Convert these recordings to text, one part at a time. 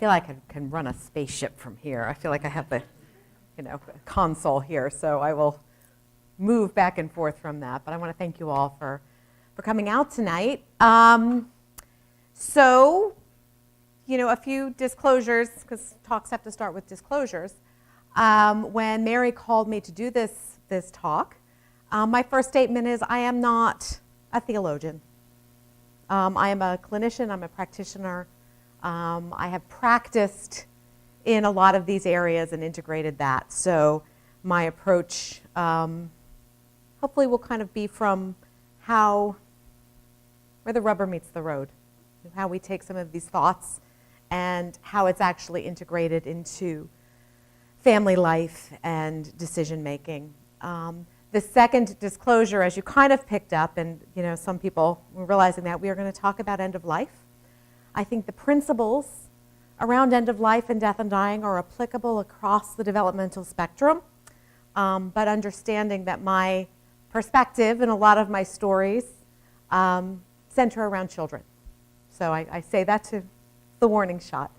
feel like I can run a spaceship from here. I feel like I have the, console here, so I will move back and forth from that. But I want to thank you all for coming out tonight. So, a few disclosures, because talks have to start with disclosures. When Mary called me to do this talk, my first statement is I am not a theologian. I am a clinician, I'm a practitioner. I have practiced in a lot of these areas and integrated that. So my approach hopefully will kind of be from where the rubber meets the road, how we take some of these thoughts and how it's actually integrated into family life and decision making. The second disclosure, as you kind of picked up, and some people were realizing that, we are going to talk about end of life. I think the principles around end of life and death and dying are applicable across the developmental spectrum, but understanding that my perspective and a lot of my stories center around children. So I say that to the warning shot.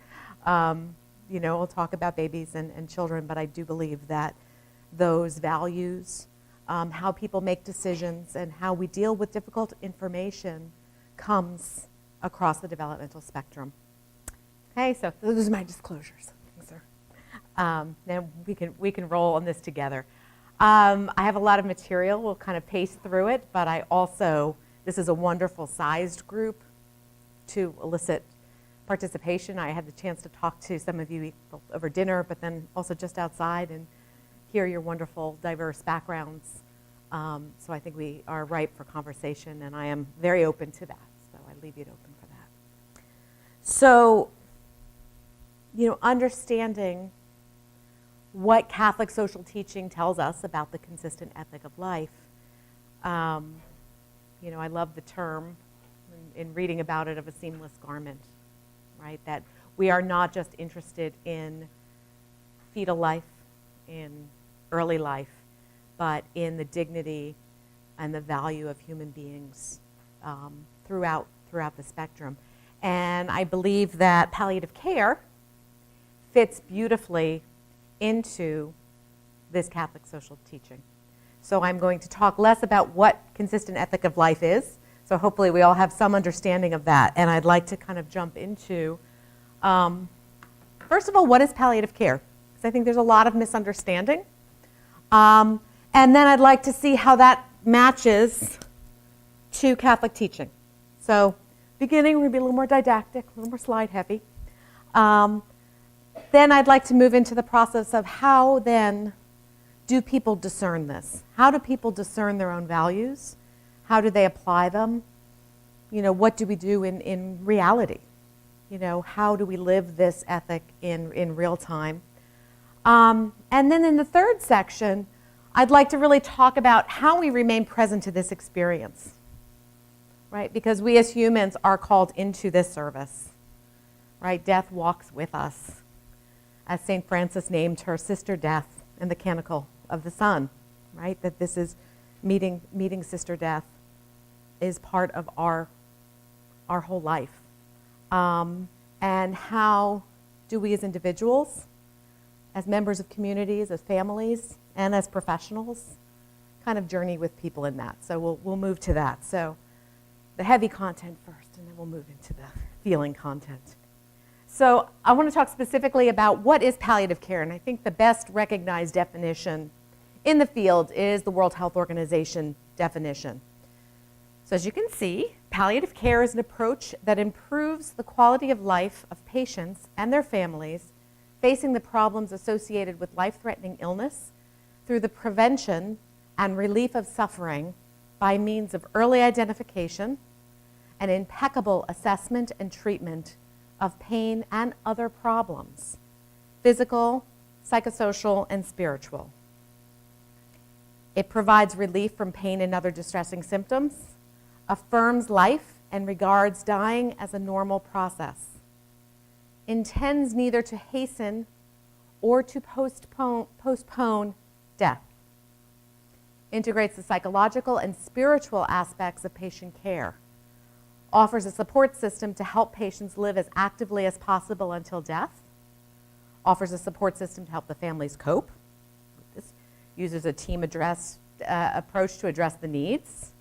We'll talk about babies and children, but I do believe that those values, how people make decisions, and how we deal with difficult information comes across the developmental spectrum. Okay, so those are my disclosures. Thanks, sir. Now we can roll on this together. I have a lot of material. We'll kind of pace through it, but this is a wonderful sized group to elicit participation. I had the chance to talk to some of you over dinner, but then also just outside and hear your wonderful, diverse backgrounds. So I think we are ripe for conversation, and I am very open to that. So I leave it open for that. So, understanding what Catholic social teaching tells us about the consistent ethic of life. I love the term in reading about it of a seamless garment, right? That we are not just interested in fetal life, in early life, but in the dignity and the value of human beings throughout the spectrum. And I believe that palliative care fits beautifully into this Catholic social teaching. So I'm going to talk less about what consistent ethic of life is. So hopefully we all have some understanding of that. And I'd like to kind of jump into, first of all, what is palliative care? Because I think there's a lot of misunderstanding. And then I'd like to see how that matches to Catholic teaching. So beginning, we're going to be a little more didactic, a little more slide heavy. Then I'd like to move into the process of how then do people discern this? How do people discern their own values? How do they apply them? What do we do in reality? How do we live this ethic in real time? And then in the third section, I'd like to really talk about how we remain present to this experience, right? Because we as humans are called into this service, right? Death walks with us. As St. Francis named her Sister Death in the Canticle of the Sun, right? That this is meeting Sister Death is part of our whole life. And how do we as individuals, as members of communities, as families, and as professionals, kind of journey with people in that. So we'll move to that. So the heavy content first, and then we'll move into the feeling content. So I want to talk specifically about what is palliative care, and I think the best recognized definition in the field is the World Health Organization definition. So as you can see, palliative care is an approach that improves the quality of life of patients and their families facing the problems associated with life-threatening illness through the prevention and relief of suffering by means of early identification and impeccable assessment and treatment of pain and other problems, physical, psychosocial, and spiritual. It provides relief from pain and other distressing symptoms, affirms life and regards dying as a normal process, intends neither to hasten or to postpone death, integrates the psychological and spiritual aspects of patient care, offers a support system to help patients live as actively as possible until death, offers a support system to help the families cope. This uses a team approach to address the needs,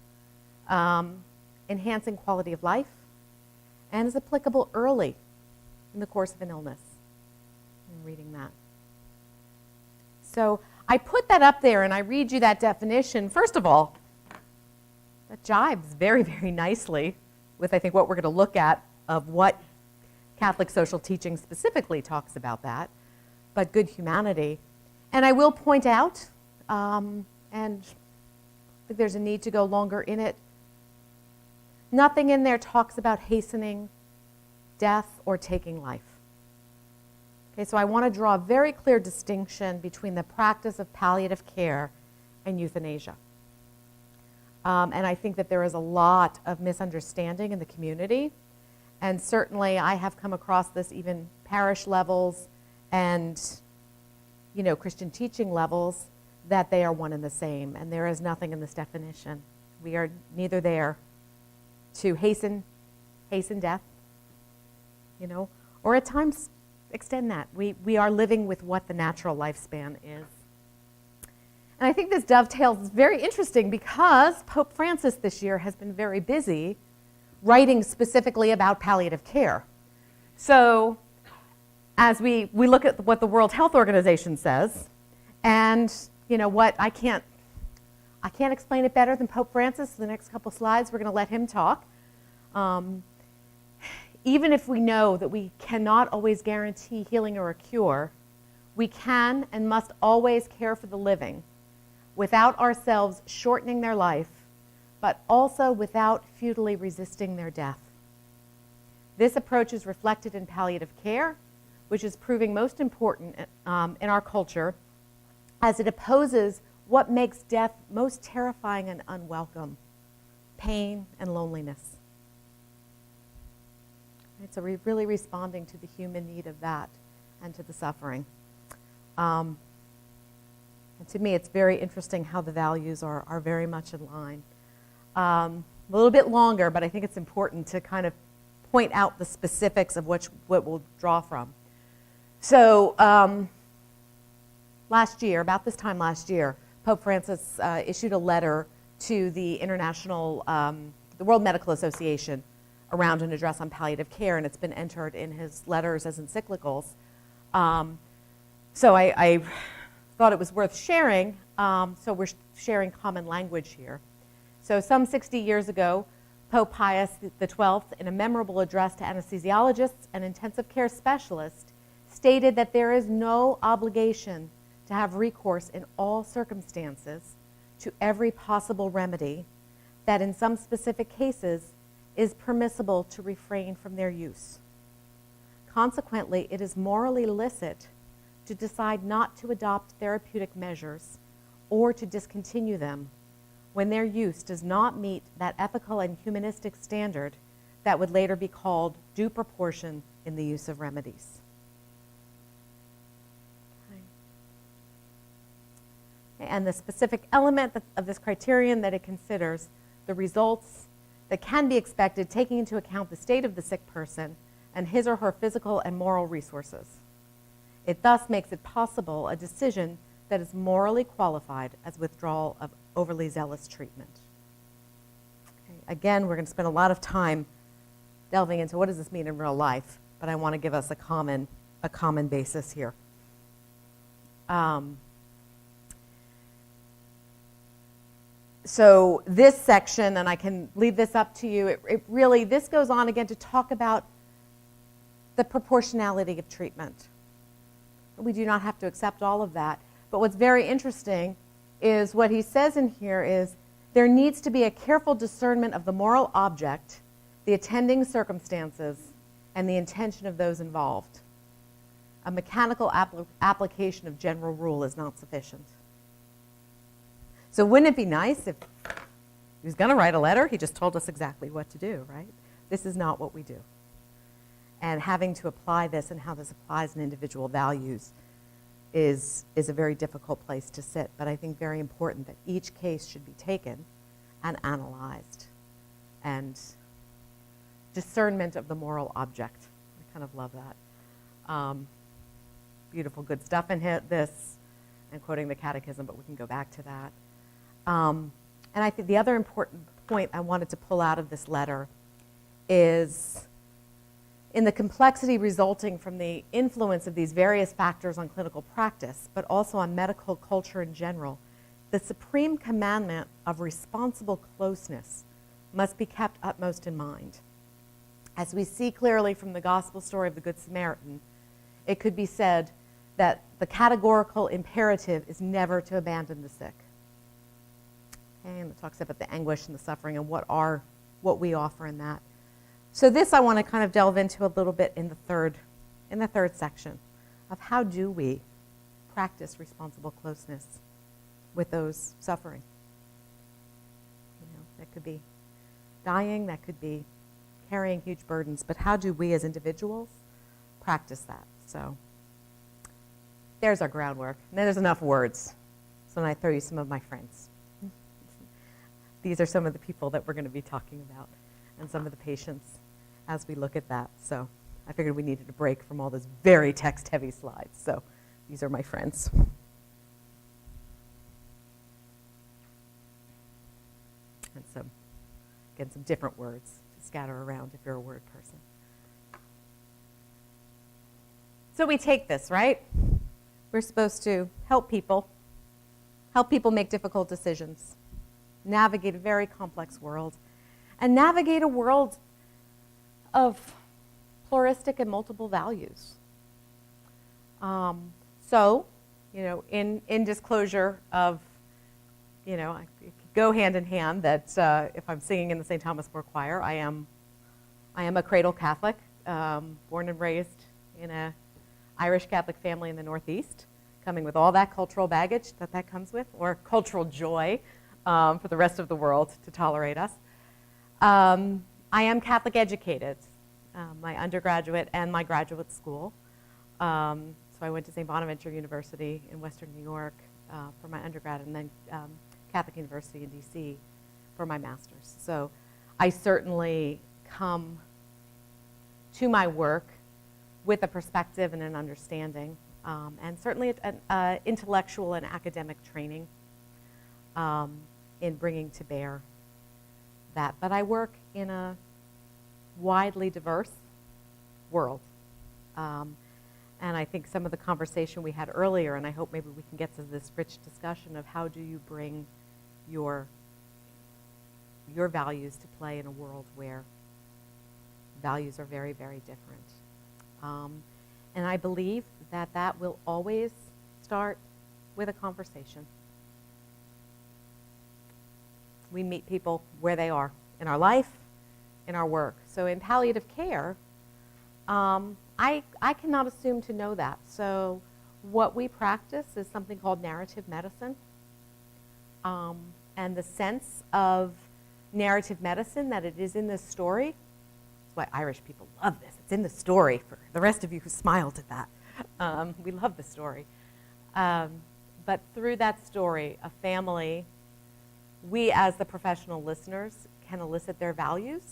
enhancing quality of life, and is applicable early in the course of an illness. I'm reading that. So I put that up there and I read you that definition. First of all, that jibes very, very nicely with, I think, what we're going to look at of what Catholic social teaching specifically talks about that, but good humanity. And I will point out, and I think there's a need to go longer in it, nothing in there talks about hastening death or taking life. Okay, so I want to draw a very clear distinction between the practice of palliative care and euthanasia. And I think that there is a lot of misunderstanding in the community. And certainly I have come across this even parish levels and, Christian teaching levels, that they are one and the same. And there is nothing in this definition. We are neither there to hasten death, or at times extend that. We are living with what the natural lifespan is. And I think this dovetails is very interesting because Pope Francis this year has been very busy writing specifically about palliative care. So as we look at what the World Health Organization says, and what I can't explain it better than Pope Francis. The next couple slides, we're going to let him talk. Even if we know that we cannot always guarantee healing or a cure, we can and must always care for the living without ourselves shortening their life, but also without futilely resisting their death. This approach is reflected in palliative care, which is proving most important in our culture, as it opposes what makes death most terrifying and unwelcome: pain and loneliness. Right, so we're really responding to the human need of that and to the suffering. And to me, it's very interesting how the values are very much in line. A little bit longer, but I think it's important to kind of point out the specifics of what we'll draw from. So last year, about this time last year, Pope Francis issued a letter to the the World Medical Association around an address on palliative care, and it's been entered in his letters as encyclicals. So I thought it was worth sharing, so we're sharing common language here. So some 60 years ago, Pope Pius XII, in a memorable address to anesthesiologists and intensive care specialists, stated that there is no obligation to have recourse in all circumstances to every possible remedy, that in some specific cases is permissible to refrain from their use. Consequently, it is morally licit to decide not to adopt therapeutic measures or to discontinue them when their use does not meet that ethical and humanistic standard that would later be called due proportion in the use of remedies. Okay. And the specific element of this criterion that it considers the results that can be expected, taking into account the state of the sick person and his or her physical and moral resources. It thus makes it possible a decision that is morally qualified as withdrawal of overly zealous treatment. Okay. Again, we're going to spend a lot of time delving into what does this mean in real life, but I want to give us a common basis here. So this section, and I can leave this up to you, it really, this goes on again to talk about the proportionality of treatment. We do not have to accept all of that. But what's very interesting is what he says in here is there needs to be a careful discernment of the moral object, the attending circumstances, and the intention of those involved. A mechanical application of general rule is not sufficient. So wouldn't it be nice if he was going to write a letter, he just told us exactly what to do, right? This is not what we do. And having to apply this and how this applies in individual values is a very difficult place to sit. But I think very important that each case should be taken and analyzed. And discernment of the moral object. I kind of love that. Beautiful, good stuff in this, and quoting the Catechism, but we can go back to that. And I think the other important point I wanted to pull out of this letter is in the complexity resulting from the influence of these various factors on clinical practice, but also on medical culture in general, the supreme commandment of responsible closeness must be kept utmost in mind. As we see clearly from the gospel story of the Good Samaritan, it could be said that the categorical imperative is never to abandon the sick. Okay, and it talks about the anguish and the suffering and what we offer in that. So this I want to kind of delve into a little bit in the third section of how do we practice responsible closeness with those suffering. That could be dying, that could be carrying huge burdens, but how do we as individuals practice that? So there's our groundwork. And then there's enough words. So then I throw you some of my friends. These are some of the people that we're going to be talking about and some of the patients as we look at that. So I figured we needed a break from all those very text-heavy slides. So these are my friends. And some, again, some different words to scatter around if you're a word person. So we take this, right? We're supposed to help people make difficult decisions, navigate a very complex world, and navigate a world of pluralistic and multiple values. So, in disclosure of, it could go hand in hand that if I'm singing in the St. Thomas More Choir, I am a cradle Catholic, born and raised in an Irish Catholic family in the Northeast, coming with all that cultural baggage that comes with, or cultural joy for the rest of the world to tolerate us. I am Catholic educated, my undergraduate and my graduate school. So I went to St. Bonaventure University in Western New York for my undergrad, and then Catholic University in DC for my master's. So I certainly come to my work with a perspective and an understanding, and certainly an intellectual and academic training in bringing to bear that. But I work in a widely diverse world. And I think some of the conversation we had earlier, and I hope maybe we can get to this rich discussion of how do you bring your values to play in a world where values are very, very different. And I believe that will always start with a conversation. We meet people where they are in our life, in our work. So in palliative care, I cannot assume to know that. So what we practice is something called narrative medicine. And the sense of narrative medicine, that it is in this story. That's why Irish people love this. It's in the story. For the rest of you who smiled at that, we love the story. But through that story, a family, we as the professional listeners can elicit their values,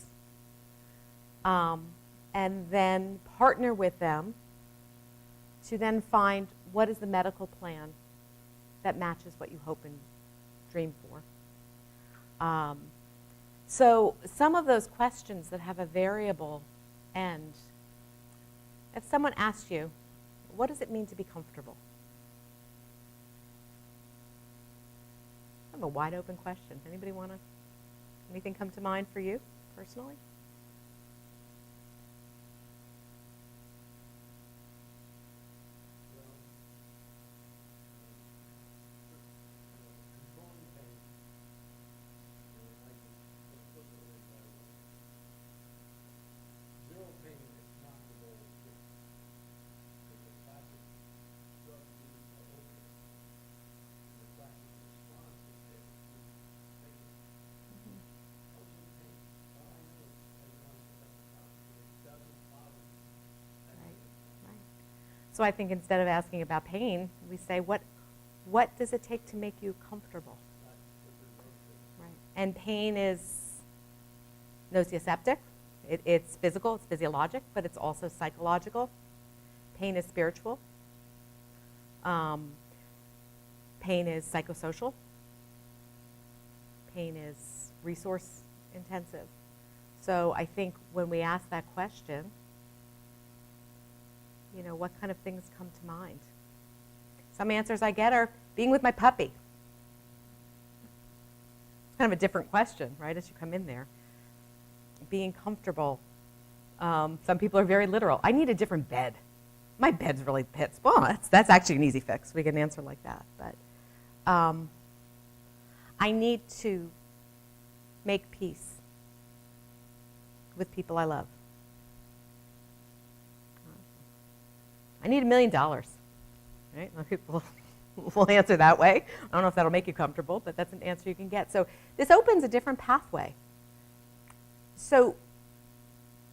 and then partner with them to then find what is the medical plan that matches what you hope and dream for. So some of those questions that have a variable end, if someone asked you, what does it mean to be comfortable? I have a wide open question. Anybody want to, anything come to mind for you personally? So I think instead of asking about pain, we say, what does it take to make you comfortable? Right. And pain is nociceptive. It's physical, it's physiologic, but it's also psychological. Pain is spiritual. Pain is psychosocial. Pain is resource intensive. So I think when we ask that question, you know, what kind of things come to mind? Some answers I get are being with my puppy. It's kind of a different question, right, as you come in there. Being comfortable. Some people are very literal. I need a different bed. My bed's really pits. Well, that's actually an easy fix. We get an answer like that. But I need to make peace with people I love. I need $1 million. Right? People will answer that way. I don't know if that'll make you comfortable, but that's an answer you can get. So this opens a different pathway. So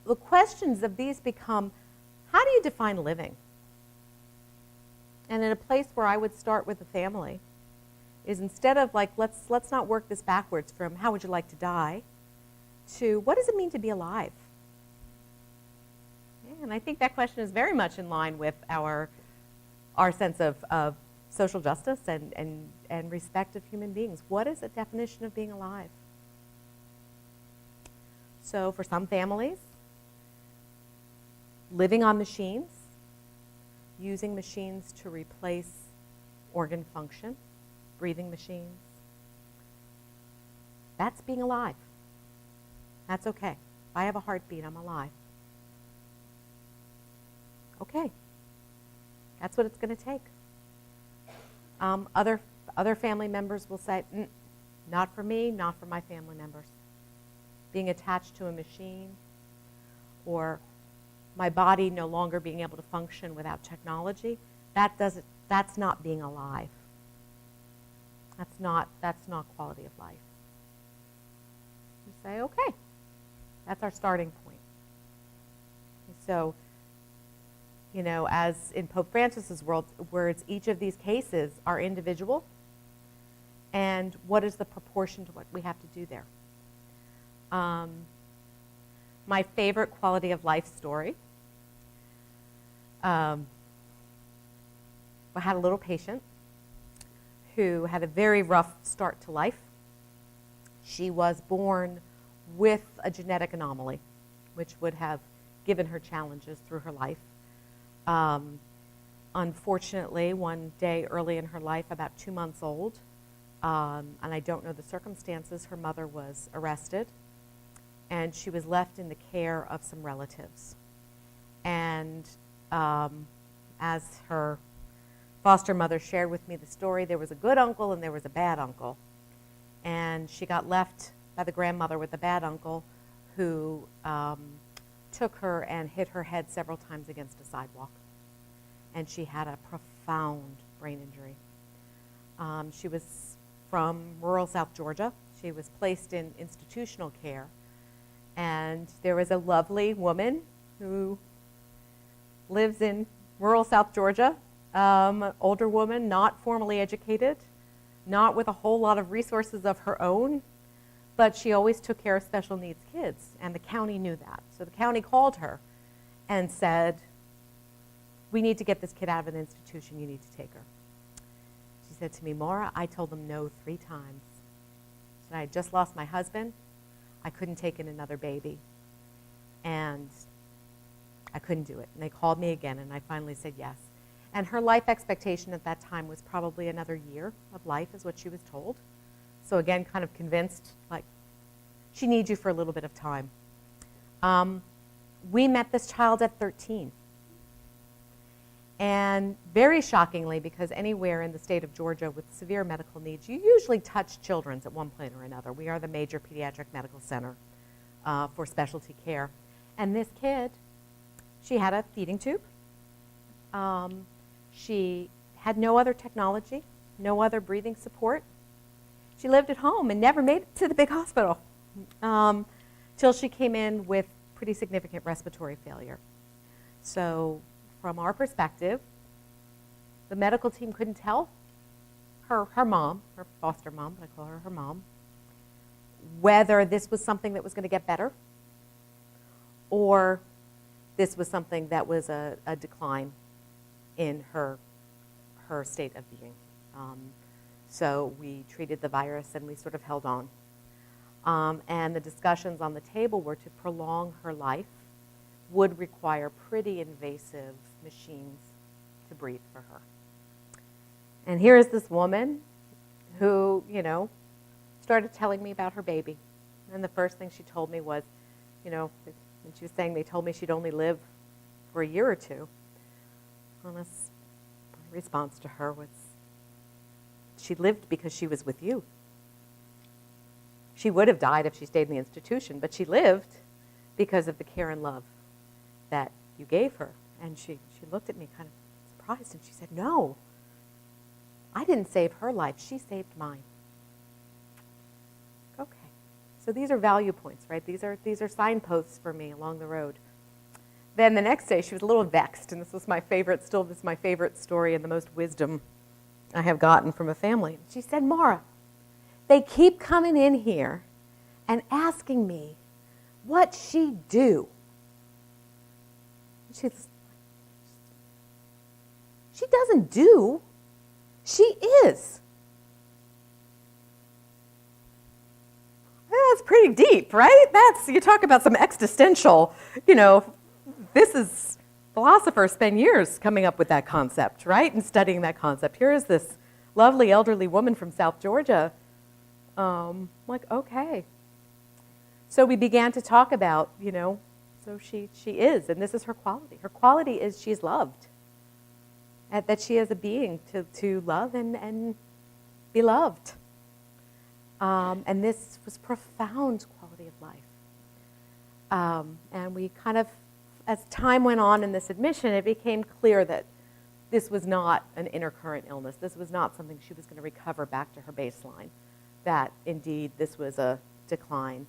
the questions of these become, how do you define living? And in a place where I would start with a family is instead of like, let's not work this backwards from how would you like to die to what does it mean to be alive? And I think that question is very much in line with our sense of social justice and respect of human beings. What is the definition of being alive? So for some families, living on machines, using machines to replace organ function, breathing machines, that's being alive. That's okay. If I have a heartbeat, I'm alive. Okay. That's what it's going to take. Other family members will say, not for me, not for my family members. Being attached to a machine or my body no longer being able to function without technology, that's not being alive. That's not quality of life. You say, okay, that's our starting point. So, you know, as in Pope Francis's words, each of these cases are individual, and what is the proportion to what we have to do there? My favorite quality of life story. I had a little patient who had a very rough start to life. She was born with a genetic anomaly, which would have given her challenges through her life. Unfortunately, one day early in her life, about 2 months old, and I don't know the circumstances, her mother was arrested, and she was left in the care of some relatives. And as her foster mother shared with me the story, there was a good uncle and there was a bad uncle. And she got left by the grandmother with the bad uncle who took her and hit her head several times against a sidewalk. And she had a profound brain injury. She was from rural South Georgia. She was placed in institutional care. And there was a lovely woman who lives in rural South Georgia, older woman, not formally educated, not with a whole lot of resources of her own, but she always took care of special needs kids, and the county knew that. So the county called her and said, we need to get this kid out of an institution, you need to take her. She said to me, Maura, I told them no 3 times. She said, I had just lost my husband, I couldn't take in another baby, and I couldn't do it. And they called me again, and I finally said yes. And her life expectation at that time was probably another year of life, is what she was told. So again, kind of convinced, like, she needs you for a little bit of time. We met this child at 13. And very shockingly, because anywhere in the state of Georgia with severe medical needs, you usually touch children at one point or another. We are the major pediatric medical center for specialty care. And this kid, she had a feeding tube. She had no other technology, no other breathing support. She lived at home and never made it to the big hospital till she came in with pretty significant respiratory failure. So from our perspective, the medical team couldn't tell her mom, her foster mom, but I call her her mom, whether this was something that was going to get better or this was something that was a decline in her state of being. So we treated the virus and we sort of held on. And the discussions on the table were to prolong her life would require pretty invasive machines to breathe for her. And here is this woman who, started telling me about her baby. And the first thing she told me was, when she was saying they told me she'd only live for a year or two. And my response to her was, she lived because she was with you. She would have died if she stayed in the institution, but she lived because of the care and love that you gave her. And she looked at me kind of surprised, and she said, no, I didn't save her life. She saved mine. Okay. So these are value points, right? These are signposts for me along the road. Then the next day, she was a little vexed, and this was my favorite story and the most wisdom I have gotten from a family. She said, Maura, they keep coming in here and asking me what she do. She doesn't do. She is. That's pretty deep, right? You talk about some existential, philosophers spend years coming up with that concept, right? And studying that concept. Here is this lovely elderly woman from South Georgia. Okay. So we began to talk about, so she is, and this is her quality. Her quality is she's loved. That she is a being to love and be loved. And this was profound quality of life. And we kind of, as time went on in this admission, it became clear that this was not an intercurrent illness. This was not something she was going to recover back to her baseline. That indeed this was a decline.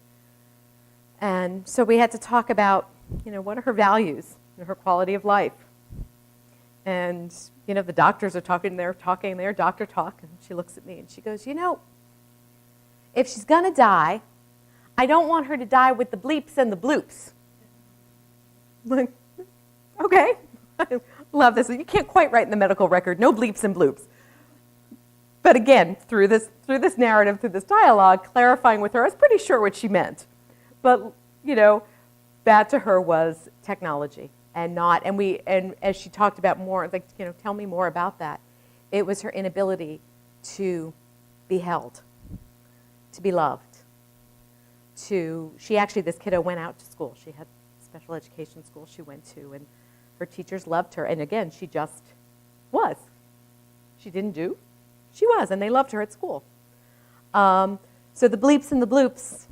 And so we had to talk about, what are her values, her quality of life. And, the doctors are talking, they're doctor talk, and she looks at me and she goes, if she's going to die, I don't want her to die with the bleeps and the bloops. Like, okay, I love this. You can't quite write in the medical record, no bleeps and bloops. But again, through this narrative, through this dialogue, clarifying with her, I was pretty sure what she meant. But, that to her was technology and as she talked about more, tell me more about that. It was her inability to be held, to be loved, this kiddo went out to school. She had special education school she went to, and her teachers loved her. And again, she just was. She didn't do. She was, and they loved her at school. So the bleeps and the bloops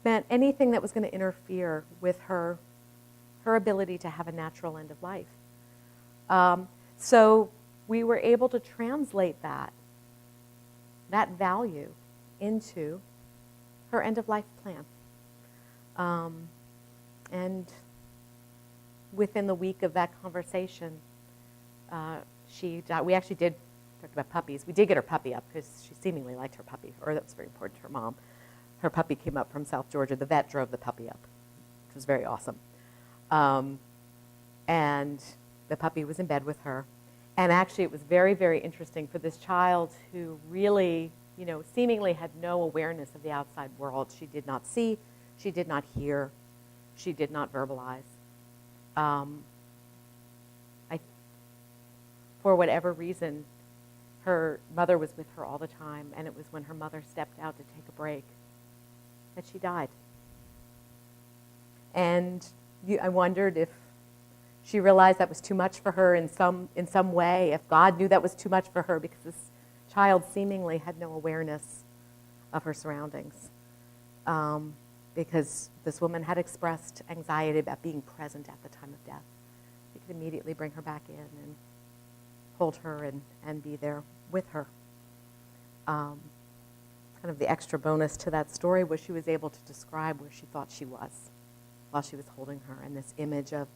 meant anything that was going to interfere with her ability to have a natural end of life. So we were able to translate that value into her end of life plan. And within the week of that conversation, she died. We actually did talk about puppies. We did get her puppy up because she seemingly liked her puppy, or that was very important to her mom. Her puppy came up from South Georgia. The vet drove the puppy up, which was very awesome. And the puppy was in bed with her. And actually it was very, very interesting for this child who really, seemingly had no awareness of the outside world. She did not see, she did not hear, she did not verbalize. For whatever reason, her mother was with her all the time, and it was when her mother stepped out to take a break that she died. And I wondered if she realized that was too much for her in some way, if God knew that was too much for her, because this child seemingly had no awareness of her surroundings. Because this woman had expressed anxiety about being present at the time of death. You could immediately bring her back in and hold her and be there with her. Kind of the extra bonus to that story was she was able to describe where she thought she was while she was holding her, and this image of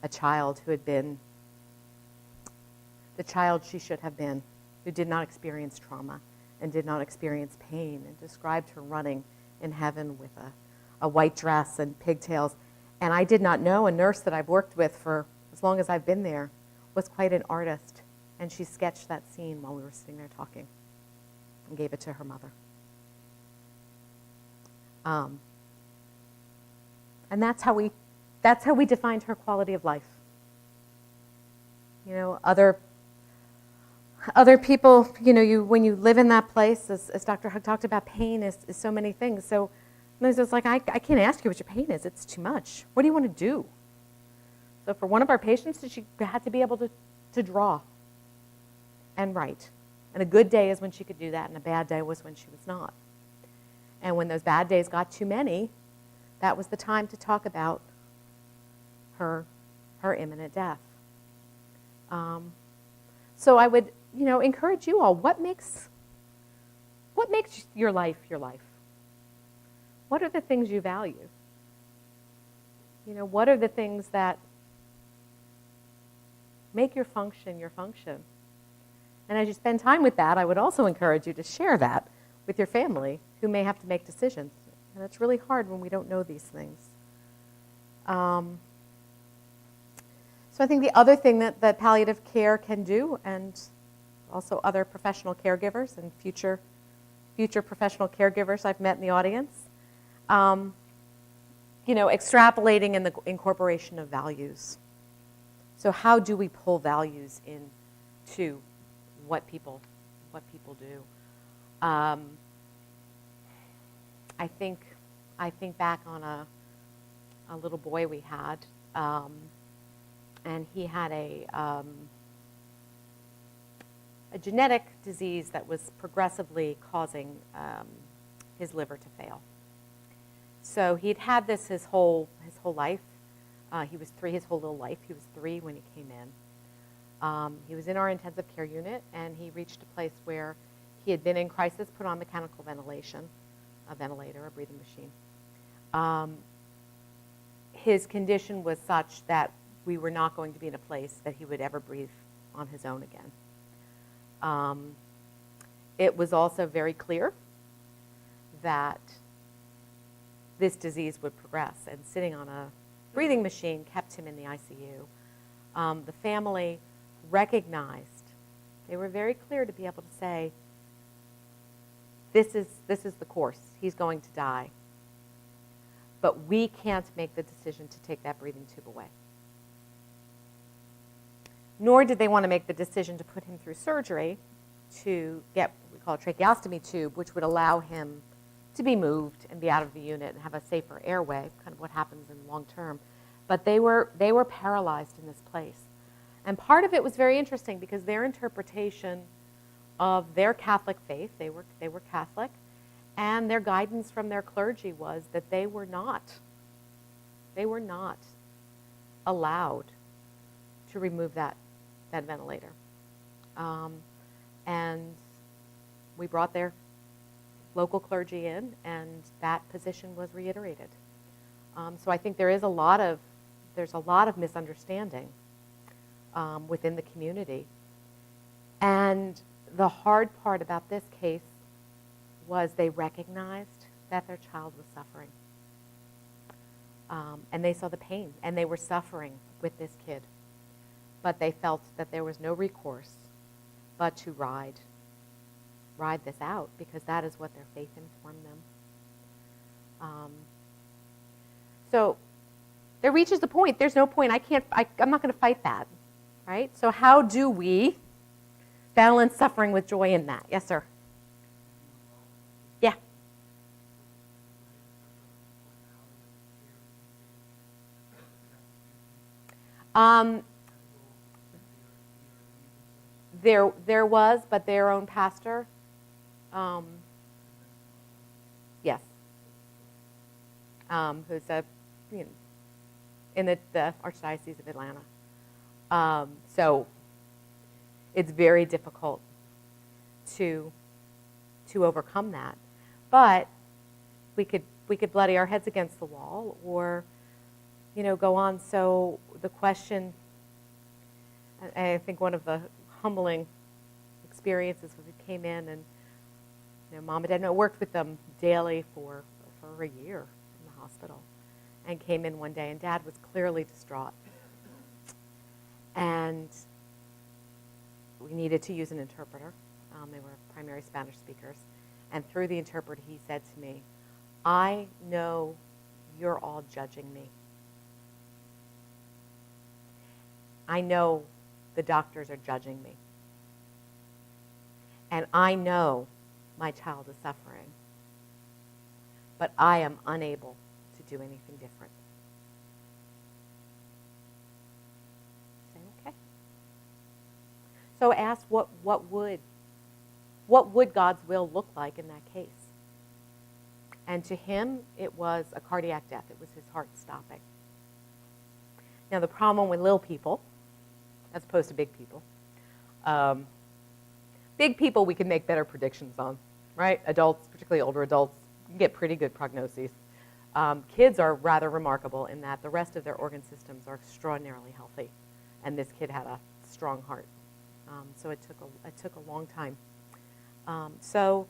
a child who had been the child she should have been, who did not experience trauma and did not experience pain, and described her running in heaven with a white dress and pigtails. And I did not know a nurse that I've worked with for as long as I've been there was quite an artist. And she sketched that scene while we were sitting there talking and gave it to her mother. And that's how we defined her quality of life. You know, other people, you know, when you live in that place, as Dr. Hug talked about, pain is so many things. So it's like, I can't ask you what your pain is. It's too much. What do you want to do? So for one of our patients, she had to be able to draw and write. And a good day is when she could do that, and a bad day was when she was not. And when those bad days got too many, that was the time to talk about her imminent death. So I would, you know, encourage you all. What makes your life your life? What are the things you value? You know, what are the things that make your function your function? And as you spend time with that, I would also encourage you to share that with your family who may have to make decisions. And it's really hard when we don't know these things. So I think the other thing that palliative care can do, and also other professional caregivers and future professional caregivers I've met in the audience, you know, extrapolating in the incorporation of values. So how do we pull values into what people do? I think back on a little boy we had, and he had a genetic disease that was progressively causing his liver to fail. So he'd had this his whole life. He was 3 his whole little life. He was 3 when he came in. He was in our intensive care unit, and he reached a place where he had been in crisis, put on mechanical ventilation, a ventilator, a breathing machine. His condition was such that we were not going to be in a place that he would ever breathe on his own again. It was also very clear that this disease would progress, and sitting on a breathing machine kept him in the ICU. The family recognized, they were very clear to be able to say, this is the course. He's going to die. But we can't make the decision to take that breathing tube away. Nor did they want to make the decision to put him through surgery to get what we call a tracheostomy tube, which would allow him to be moved and be out of the unit and have a safer airway, kind of what happens in long term. But they were paralyzed in this place. And part of it was very interesting because their interpretation of their Catholic faith, they were Catholic, and their guidance from their clergy was that they were not allowed to remove that ventilator. And we brought their local clergy in, and that position was reiterated. So I think there's a lot of misunderstanding within the community. And the hard part about this case was they recognized that their child was suffering. And they saw the pain, and they were suffering with this kid. But they felt that there was no recourse but to ride this out, because that is what their faith informed them. So there reaches the point, there's no point, I'm not going to fight that, right? So how do we balance suffering with joy in that? Yes, sir. Yeah. There was, but their own pastor. Yes. Who's in the Archdiocese of Atlanta. So it's very difficult to overcome that. But we could bloody our heads against the wall, or go on. So the question, I think one of the humbling experiences was we came in, and Mom and Dad worked with them daily for a year in the hospital, and came in one day, and Dad was clearly distraught. And we needed to use an interpreter. They were primary Spanish speakers. And through the interpreter, he said to me, I know you're all judging me. I know the doctors are judging me. And I know my child is suffering. But I am unable to do anything different. Say, okay. So ask what would God's will look like in that case? And to him, it was a cardiac death. It was his heart stopping. Now, the problem with little people, as opposed to big people, big people we can make better predictions on, right? Adults, particularly older adults, can get pretty good prognoses. Kids are rather remarkable in that the rest of their organ systems are extraordinarily healthy, and this kid had a strong heart. So it took a long time. So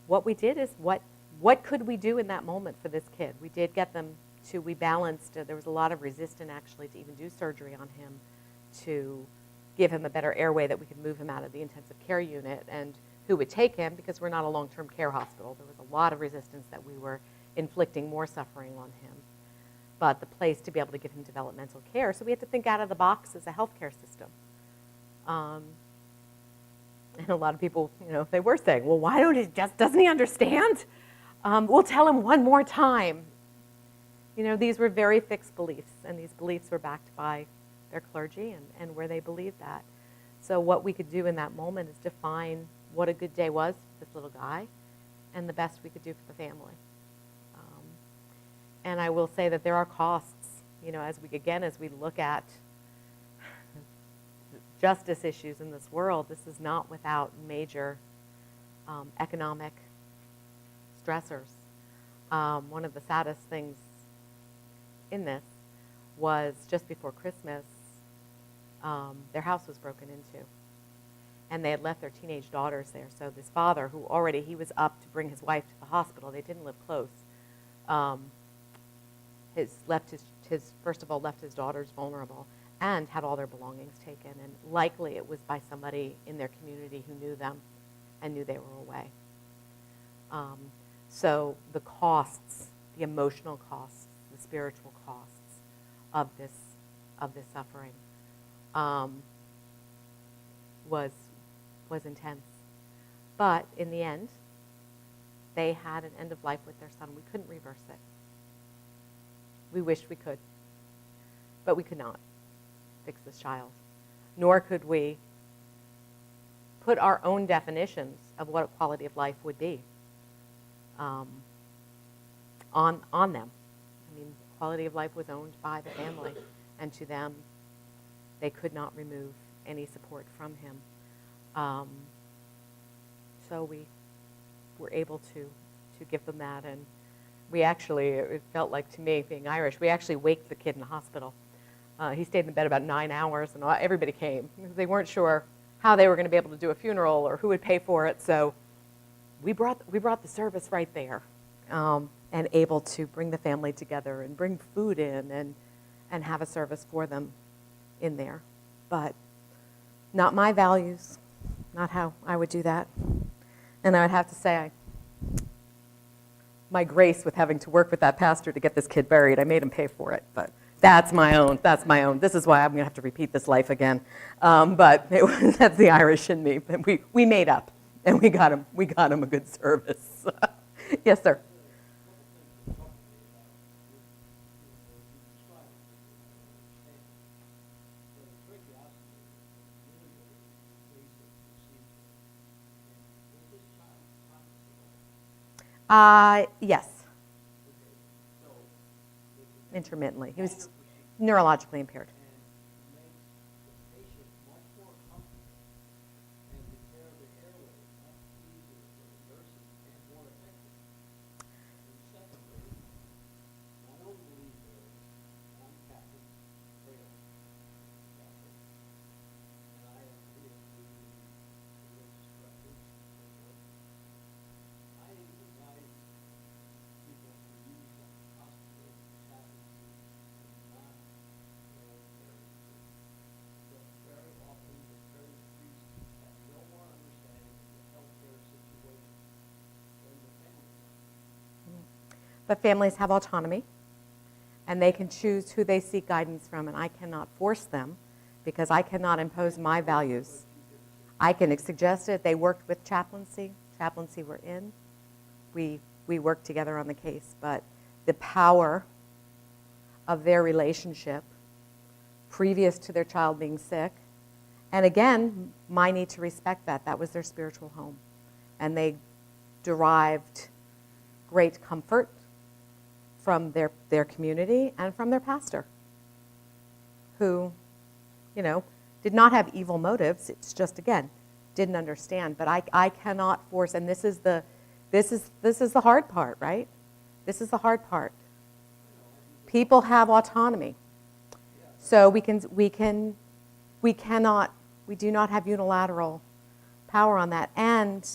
what we did is what could we do in that moment for this kid? We did get them to, we balanced, there was a lot of resistance actually to even do surgery on him to give him a better airway that we could move him out of the intensive care unit, and who would take him because we're not a long-term care hospital. There was a lot of resistance that we were inflicting more suffering on him. But the place to be able to give him developmental care, so we had to think out of the box as a healthcare system. And a lot of people, they were saying, well, why don't he doesn't he understand? We'll tell him one more time. These were very fixed beliefs, and these beliefs were backed by their clergy and where they believed that. So what we could do in that moment is define what a good day was for this little guy and the best we could do for the family. And I will say that there are costs, as we look at justice issues in this world, this is not without major economic stressors. One of the saddest things in this was just before Christmas, their house was broken into. And they had left their teenage daughters there. So this father, who already, he was up to bring his wife to the hospital. They didn't live close. First of all, left his daughters vulnerable and had all their belongings taken. And likely it was by somebody in their community who knew them and knew they were away. So the costs, the emotional costs, the spiritual costs of this suffering was intense. But in the end, they had an end of life with their son. We couldn't reverse it. We wished we could, but we could not fix this child. Nor could we put our own definitions of what a quality of life would be on them. I mean, quality of life was owned by the family, and to them, they could not remove any support from him. So we were able to give them that, and we actually, it felt like to me, being Irish, we actually waked the kid in the hospital. He stayed in the bed about 9 hours, and everybody came. They weren't sure how they were going to be able to do a funeral or who would pay for it, so we brought the service right there, and able to bring the family together and bring food in and have a service for them in there. But not my values, not how I would do that. And I would have to say, my grace with having to work with that pastor to get this kid buried, I made him pay for it, but that's my own. This is why I'm going to have to repeat this life again. But that's the Irish in me. We made up, and we got him a good service. Yes, sir. Yes. Intermittently. He was neurologically impaired. But families have autonomy, and they can choose who they seek guidance from, and I cannot force them because I cannot impose my values. I can suggest it. They worked with chaplaincy. Chaplaincy were in. We worked together on the case, but the power of their relationship previous to their child being sick, and again, my need to respect that. That was their spiritual home. And they derived great comfort from their community and from their pastor, who, did not have evil motives. It's just, again, didn't understand. But I cannot force, and this is the hard part, right? This is the hard part. People have autonomy. So we do not have unilateral power on that. And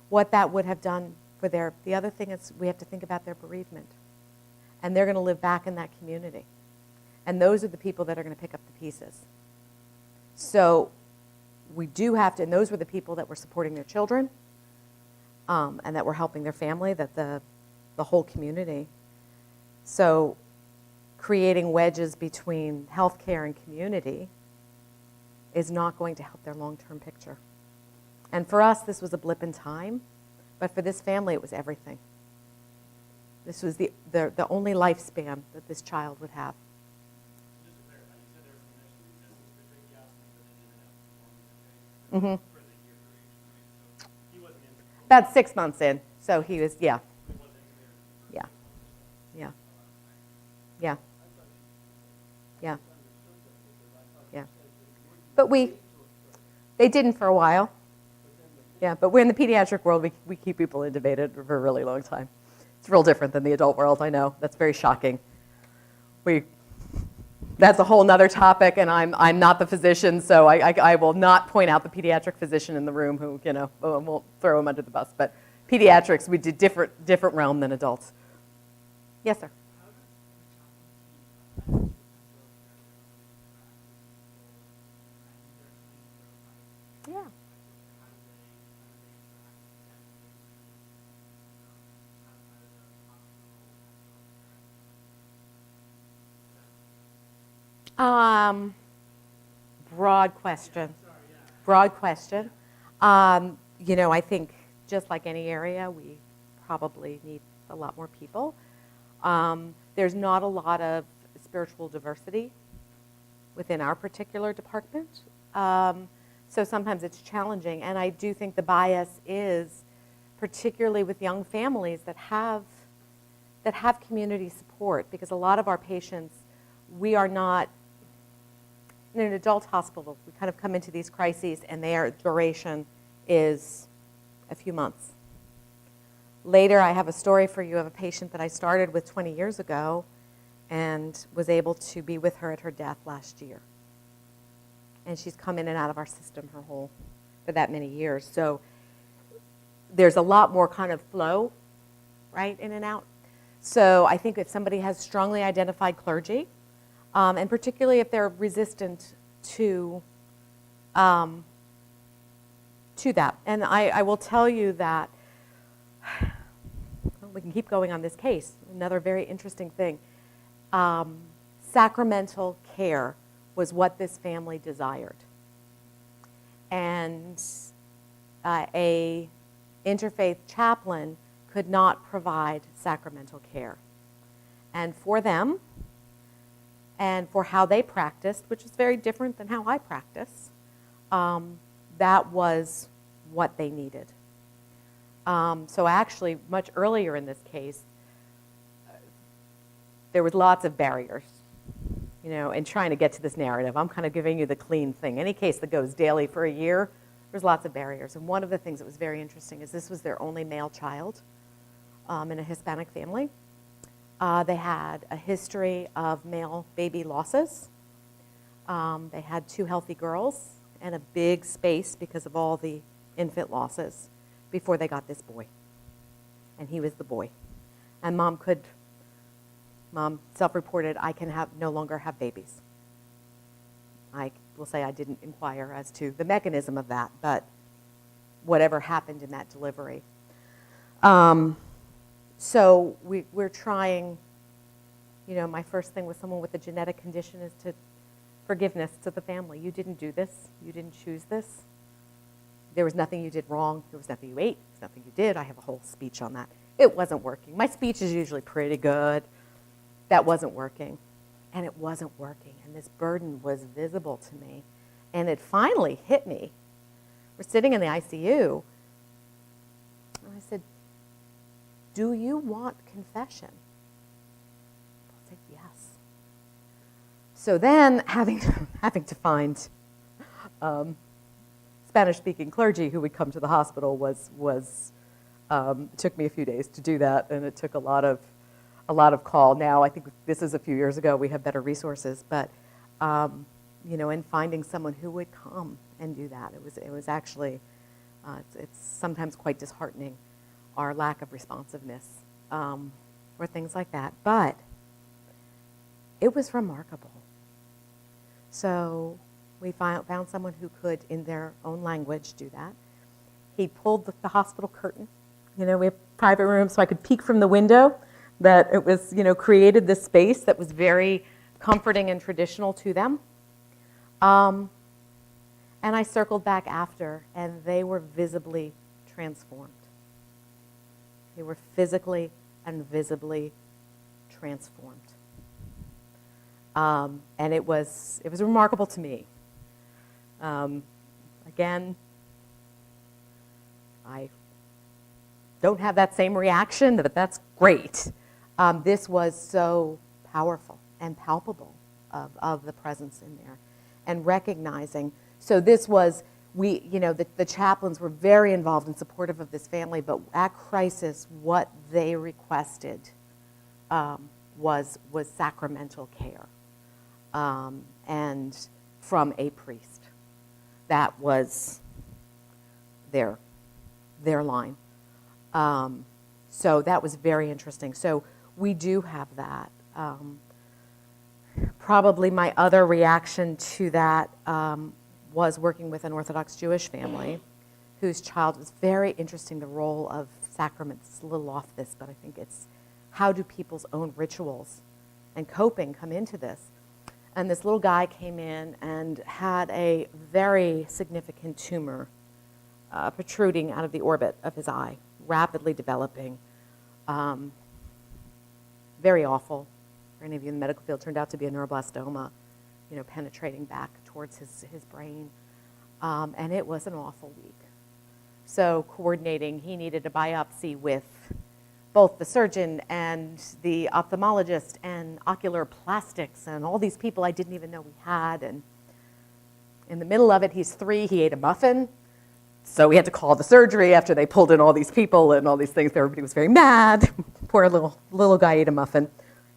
what that would have done for the other thing is we have to think about their bereavement. And they're going to live back in that community. And those are the people that are going to pick up the pieces. So we do have to, and those were the people that were supporting their children, and that were helping their family, that the whole community. So creating wedges between healthcare and community is not going to help their long-term picture. And for us, this was a blip in time, but for this family, it was everything. This was the only lifespan that this child would have. Mm-hmm. About 6 months in, so he was, yeah. But they didn't for a while. Yeah, but we're in the pediatric world, we keep people intubated for a really long time. It's real different than the adult world, I know. That's very shocking. That's a whole nother topic, and I'm not the physician, so I will not point out the pediatric physician in the room who, won't throw him under the bus. But pediatrics, we did different realm than adults. Yes, sir. Yeah. Broad question. Broad question. I think just like any area, we probably need a lot more people. There's not a lot of spiritual diversity within our particular department. So sometimes it's challenging, and I do think the bias is particularly with young families that have community support, because a lot of our patients, we are not in an adult hospital. We kind of come into these crises, and their duration is a few months. Later, I have a story for you of a patient that I started with 20 years ago and was able to be with her at her death last year. And she's come in and out of our system for that many years. So there's a lot more kind of flow, right, in and out. So I think if somebody has strongly identified clergy, and particularly if they're resistant to that. And I will tell you that, we can keep going on this case, another very interesting thing. Sacramental care was what this family desired. And a interfaith chaplain could not provide sacramental care. And for them, and for how they practiced, which is very different than how I practice, that was what they needed. So actually, much earlier in this case, there was lots of barriers, in trying to get to this narrative. I'm kind of giving you the clean thing. Any case that goes daily for a year, there's lots of barriers. And one of the things that was very interesting is this was their only male child in a Hispanic family. They had a history of male baby losses. They had 2 healthy girls and a big space because of all the infant losses before they got this boy. And he was the boy. And mom self-reported, I can no longer have babies. I will say I didn't inquire as to the mechanism of that, but whatever happened in that delivery. So we're trying, my first thing with someone with a genetic condition is to forgiveness to the family. You didn't do this. You didn't choose this. There was nothing you did wrong. There was nothing you ate. There was nothing you did. I have a whole speech on that. It wasn't working. My speech is usually pretty good. That wasn't working. And it wasn't working. And this burden was visible to me. And it finally hit me. We're sitting in the ICU. And I said, do you want confession? I said, yes. So then, having to find Spanish-speaking clergy who would come to the hospital took me a few days to do that, and it took a lot of call. Now, I think this is a few years ago. We have better resources, but in finding someone who would come and do that, it was actually it's sometimes quite disheartening, our lack of responsiveness or things like that. But it was remarkable. So we found someone who could, in their own language, do that. He pulled the hospital curtain. We have private rooms, so I could peek from the window. That it was, created this space that was very comforting and traditional to them. And I circled back after, and they were visibly transformed. They were physically and visibly transformed. And it was remarkable to me. Again, I don't have that same reaction, but that's great. This was so powerful and palpable of the presence in there, and recognizing. So this was, the chaplains were very involved and supportive of this family, but at crisis, what they requested was sacramental care, and from a priest. That was their line. So that was very interesting. So we do have that. Probably my other reaction to that was working with an Orthodox Jewish family whose child was very interesting, the role of sacraments. It's a little off this, but I think it's how do people's own rituals and coping come into this. And this little guy came in and had a very significant tumor protruding out of the orbit of his eye, rapidly developing, very awful. For any of you in the medical field, turned out to be a neuroblastoma, penetrating back towards his brain. And it was an awful week. So coordinating, he needed a biopsy with both the surgeon and the ophthalmologist and ocular plastics and all these people I didn't even know we had. And in the middle of it, he's 3, he ate a muffin. So we had to call the surgery after they pulled in all these people and all these things. Everybody was very mad. Poor little guy ate a muffin.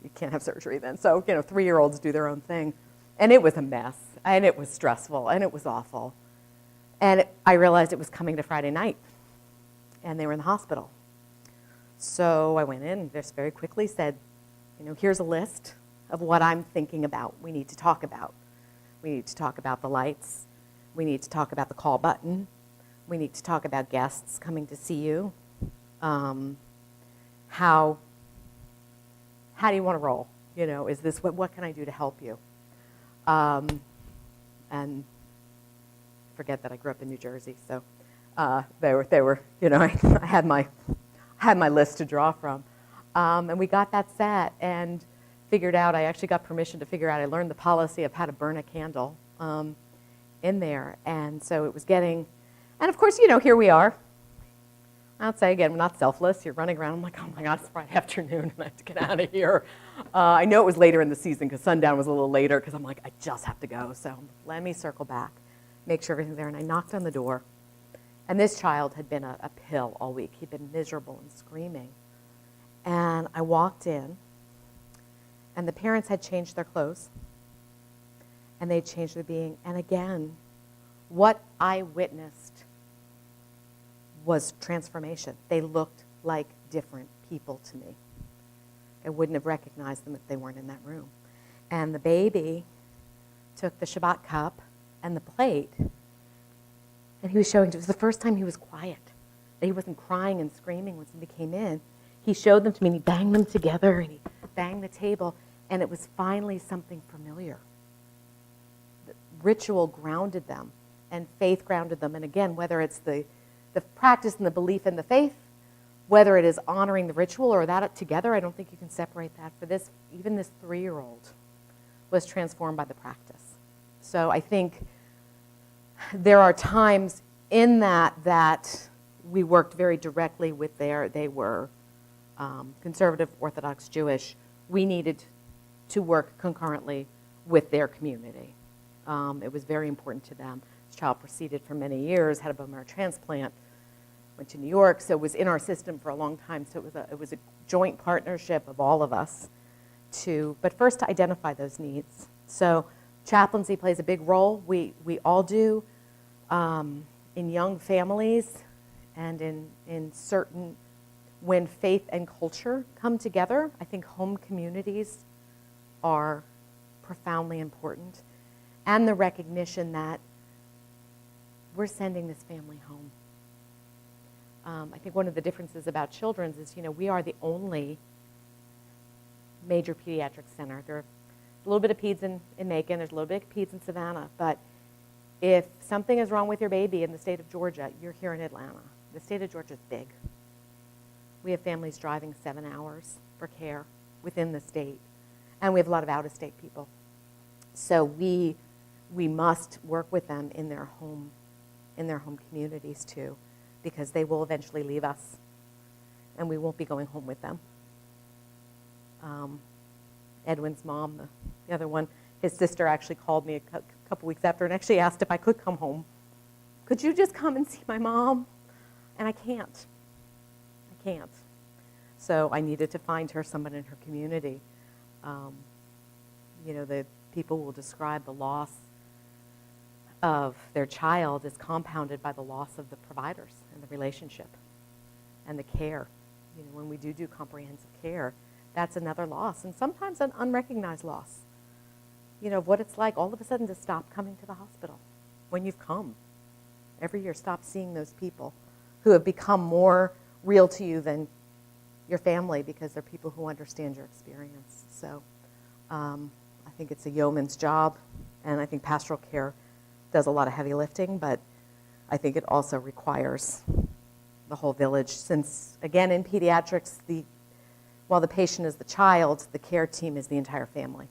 You can't have surgery then. So, 3-year-olds do their own thing. And it was a mess, and it was stressful, and it was awful. And I realized it was coming to Friday night, and they were in the hospital. So I went in and just very quickly said, here's a list of what I'm thinking about. We need to talk about. We need to talk about the lights. We need to talk about the call button. We need to talk about guests coming to see you. How do you want to roll? Is this, what can I do to help you? And forget that I grew up in New Jersey, so they were, I had my list to draw from. And we got that set and figured out, I actually got permission to figure out, I learned the policy of how to burn a candle in there. And so it was getting, and of course, here we are. I'll say again, we're not selfless. You're running around. I'm like, oh my God, it's Friday afternoon, and I have to get out of here. I know it was later in the season because sundown was a little later because I'm like, I just have to go. So let me circle back, make sure everything's there. And I knocked on the door. And this child had been a pill all week. He'd been miserable and screaming. And I walked in, and the parents had changed their clothes, and they'd changed their being. And again, what I witnessed was transformation. They looked like different people to me. I wouldn't have recognized them if they weren't in that room. And the baby took the Shabbat cup and the plate, and he was showing, it was the first time he was quiet. He wasn't crying and screaming when somebody came in. he showed them to me, and he banged them together, and he banged the table, and it was finally something familiar. The ritual grounded them, and faith grounded them. And again, whether it's the practice and the belief in the faith, whether it is honoring the ritual or that together, I don't think you can separate that. For this, even this 3-year-old was transformed by the practice. So I think there are times in that we worked very directly with they were conservative, Orthodox, Jewish. We needed to work concurrently with their community. It was very important to them. This child proceeded for many years, had a bone marrow transplant, went to New York, so it was in our system for a long time. So it was a joint partnership of all of us but first to identify those needs. So chaplaincy plays a big role. We all do in young families and in certain, when faith and culture come together, I think home communities are profoundly important. And the recognition that we're sending this family home. I think one of the differences about Children's is, we are the only major pediatric center. There are a little bit of peds in Macon, there's a little bit of peds in Savannah, but if something is wrong with your baby in the state of Georgia, you're here in Atlanta. The state of Georgia is big. We have families driving 7 hours for care within the state, and we have a lot of out-of-state people. So we must work with them in their home communities too, because they will eventually leave us, and we won't be going home with them. Edwin's mom, the other one, his sister actually called me a couple weeks after and actually asked if I could come home. Could you just come and see my mom? And I can't. So I needed to find her someone in her community. The people will describe the loss of their child is compounded by the loss of the providers and the relationship and the care. When we do comprehensive care, that's another loss, and sometimes an unrecognized loss. What it's like all of a sudden to stop coming to the hospital when you've come. Every year, stop seeing those people who have become more real to you than your family because they're people who understand your experience. So I think it's a yeoman's job, and I think pastoral care does a lot of heavy lifting, but I think it also requires the whole village since, again, in pediatrics, while the patient is the child, the care team is the entire family.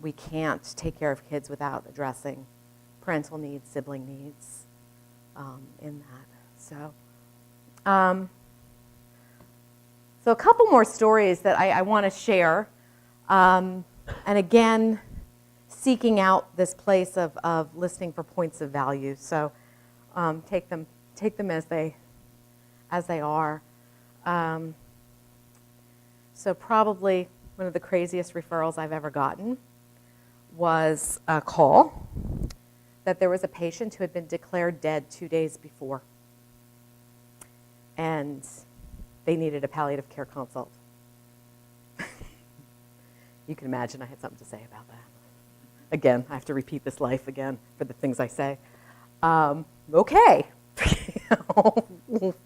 We can't take care of kids without addressing parental needs, sibling needs in that. So a couple more stories that I want to share. And again, seeking out this place of listening for points of value. So take them as they are. So probably one of the craziest referrals I've ever gotten was a call that there was a patient who had been declared dead 2 days before. And they needed a palliative care consult. You can imagine I had something to say about that. Again, I have to repeat this life again for the things I say. Okay.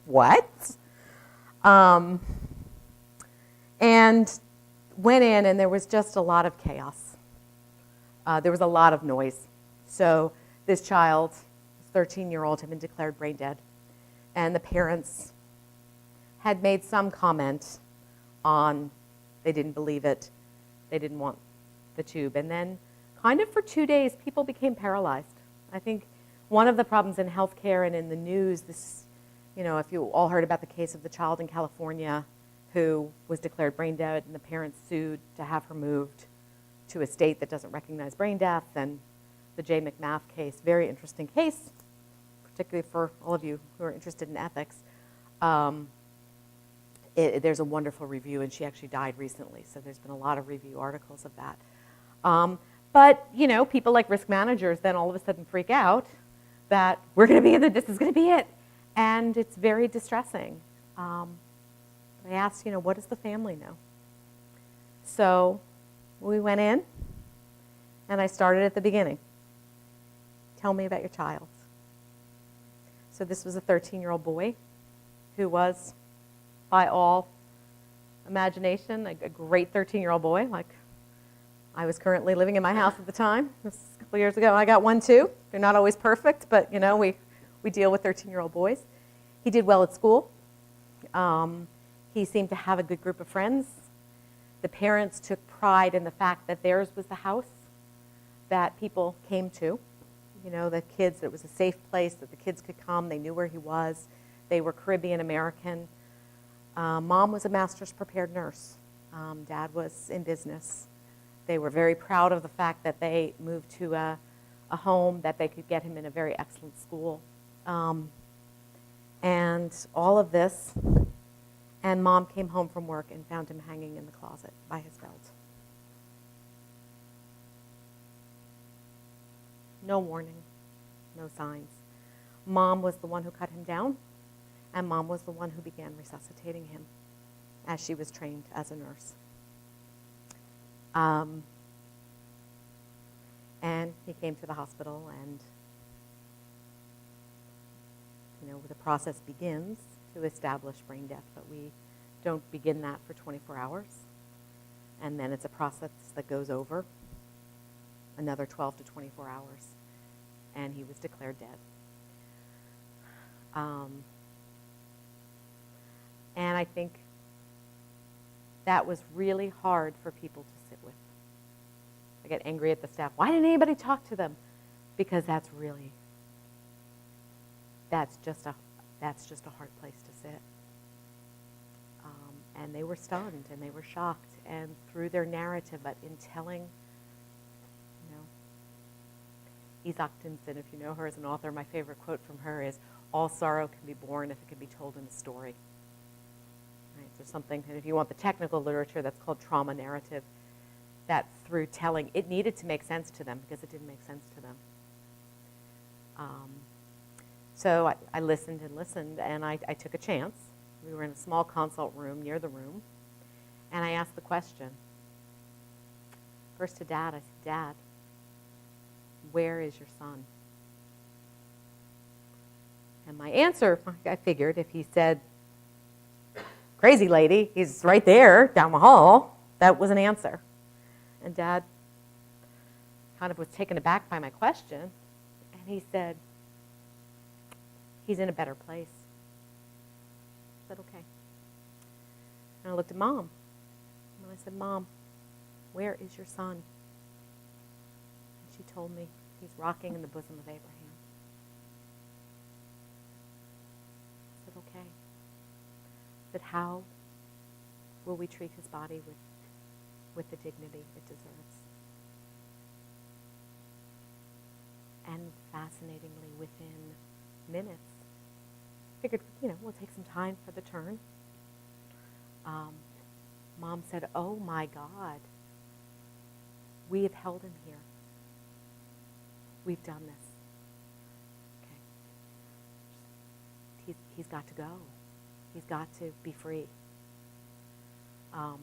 What? And went in, and there was just a lot of chaos. There was a lot of noise. So this child, 13-year-old, had been declared brain dead. And the parents had made some comment on they didn't believe it. They didn't want the tube. And then kind of for 2 days, people became paralyzed. I think one of the problems in healthcare and in the news, if you all heard about the case of the child in California who was declared brain dead and the parents sued to have her moved to a state that doesn't recognize brain death, and the J. McMath case, very interesting case, particularly for all of you who are interested in ethics. There's a wonderful review, and she actually died recently, so there's been a lot of review articles of that. But, people like risk managers then all of a sudden freak out that we're going to be in this is going to be it. And it's very distressing. I asked, what does the family know? So we went in, and I started at the beginning. Tell me about your child. So this was a 13-year-old boy who was, by all imagination, a great 13-year-old boy, like I was currently living in my house at the time. This was a couple years ago. I got one too. They're not always perfect, but we deal with 13-year-old boys. He did well at school. He seemed to have a good group of friends. The parents took pride in the fact that theirs was the house that people came to. The kids, it was a safe place that the kids could come. They knew where he was. They were Caribbean American. Mom was a master's prepared nurse. Dad was in business. They were very proud of the fact that they moved to a home that they could get him in a very excellent school. And all of this, and Mom came home from work and found him hanging in the closet by his belt. No warning, no signs. Mom was the one who cut him down, and Mom was the one who began resuscitating him as she was trained as a nurse. And he came to the hospital, and the process begins to establish brain death, but we don't begin that for 24 hours. And then it's a process that goes over another 12 to 24 hours, and he was declared dead. And I think that was really hard for people to sit with. I get angry at the staff. Why didn't anybody talk to them? Because that's just a hard place to sit. And they were stunned and they were shocked, and through their narrative, but in telling, Isak Dinesen, if you know her as an author, my favorite quote from her is, "All sorrow can be born if it can be told in a story." Right? There's something, and if you want the technical literature, that's called trauma narrative, that through telling, it needed to make sense to them because it didn't make sense to them. So I listened and listened, and I took a chance. We were in a small consult room near the room, and I asked the question. First to Dad, I said, "Dad, where is your son?" And my answer, I figured, if he said, "Crazy lady, he's right there down the hall," that was an answer. And Dad kind of was taken aback by my question, and he said, "He's in a better place." I said, "Okay." And I looked at Mom, and I said, "Mom, where is your son?" And she told me, "He's rocking in the bosom of Abraham." I said, "Okay." I said, "How will we treat his body with the dignity it deserves?" And fascinatingly, within minutes, figured, we'll take some time for the turn. Mom said, "Oh my God, we have held him here. We've done this. Okay. He's got to go. He's got to be free." So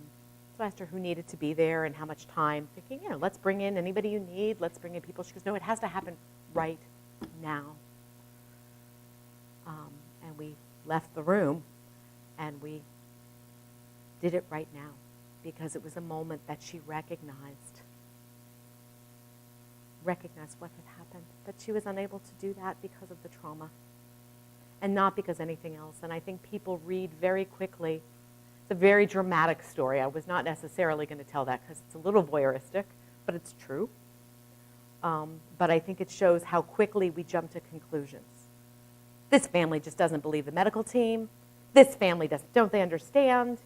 I asked her who needed to be there and how much time, thinking, let's bring in anybody you need. Let's bring in people. She goes, "No, it has to happen right now." And we left the room, and we did it right now because it was a moment that she recognized what had happened, but she was unable to do that because of the trauma and not because anything else. And I think people read very quickly. It's a very dramatic story. I was not necessarily going to tell that because it's a little voyeuristic, but it's true. But I think it shows how quickly we jump to conclusions. This family just doesn't believe the medical team. This family don't they understand?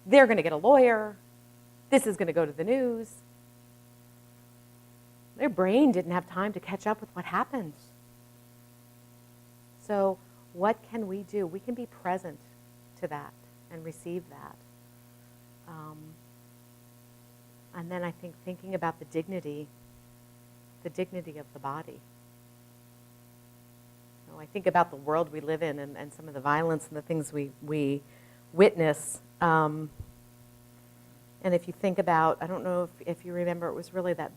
They're going to get a lawyer. This is going to go to the news. Their brain didn't have time to catch up with what happened. So what can we do? We can be present to that and receive that. And then I think thinking about the dignity of the body. I think about the world we live in and some of the violence and the things we witness. And if you think about, I don't know if you remember, it was really one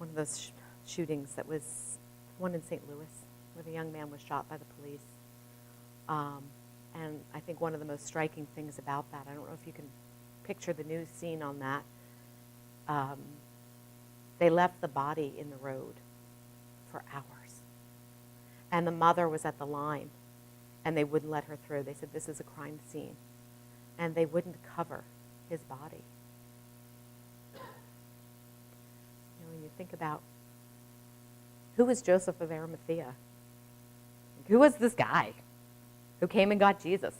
of those shootings that was one in St. Louis where the young man was shot by the police. And I think one of the most striking things about that, I don't know if you can picture the news scene on that, they left the body in the road for hours. And the mother was at the line, and they wouldn't let her through. They said, this is a crime scene. And they wouldn't cover his body. When you think about, who was Joseph of Arimathea? Who was this guy who came and got Jesus?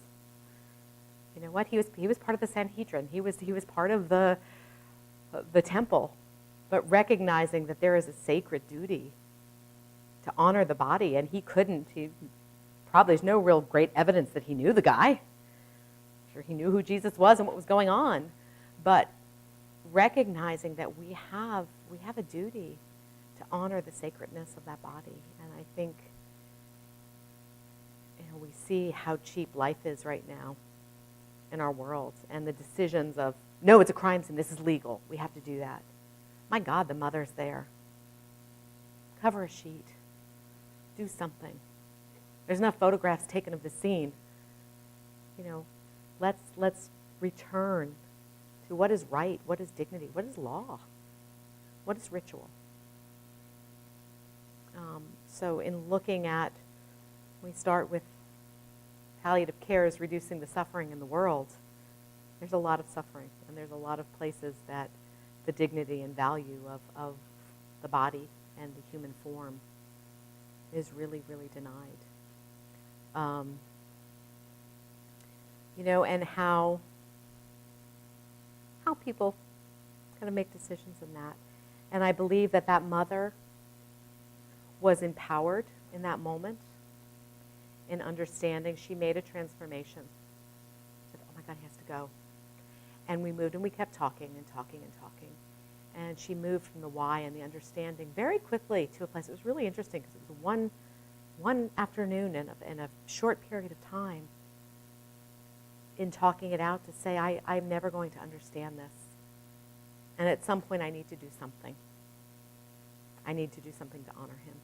You know what? He was part of the Sanhedrin. He was part of the temple, but recognizing that there is a sacred duty to honor the body, and he couldn't. Probably there's no real great evidence that he knew the guy. I'm sure he knew who Jesus was and what was going on, but recognizing that we have a duty to honor the sacredness of that body. And I think we see how cheap life is right now in our world, and the decisions of, no, it's a crime scene, this is legal, we have to do that. My God, the mother's there. Cover a sheet. Do something. There's enough photographs taken of the scene. Let's return to what is right, what is dignity, what is law, what is ritual. So in looking at, we start with palliative care is reducing the suffering in the world. There's a lot of suffering, and there's a lot of places that the dignity and value of the body and the human form is really, really denied. And how people kind of make decisions in that. And I believe that mother was empowered in that moment in understanding. She made a transformation. Said, oh my God, he has to go. And we moved, and we kept talking and talking and talking. And she moved from the why and the understanding very quickly to a place. It was really interesting because it was one afternoon in a short period of time in talking it out to say, I'm never going to understand this. And at some point I need to do something. I need to do something to honor him.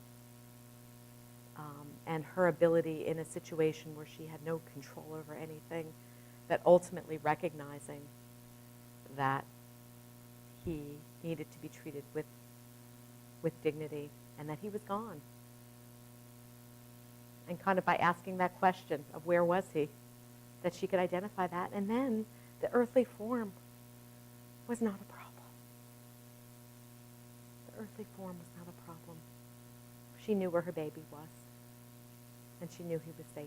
And her ability in a situation where she had no control over anything, that ultimately recognizing that he needed to be treated with dignity and that he was gone. And kind of by asking that question of where was he, that she could identify that. And then the earthly form was not a problem. The earthly form was not a problem. She knew where her baby was. And she knew he was safe.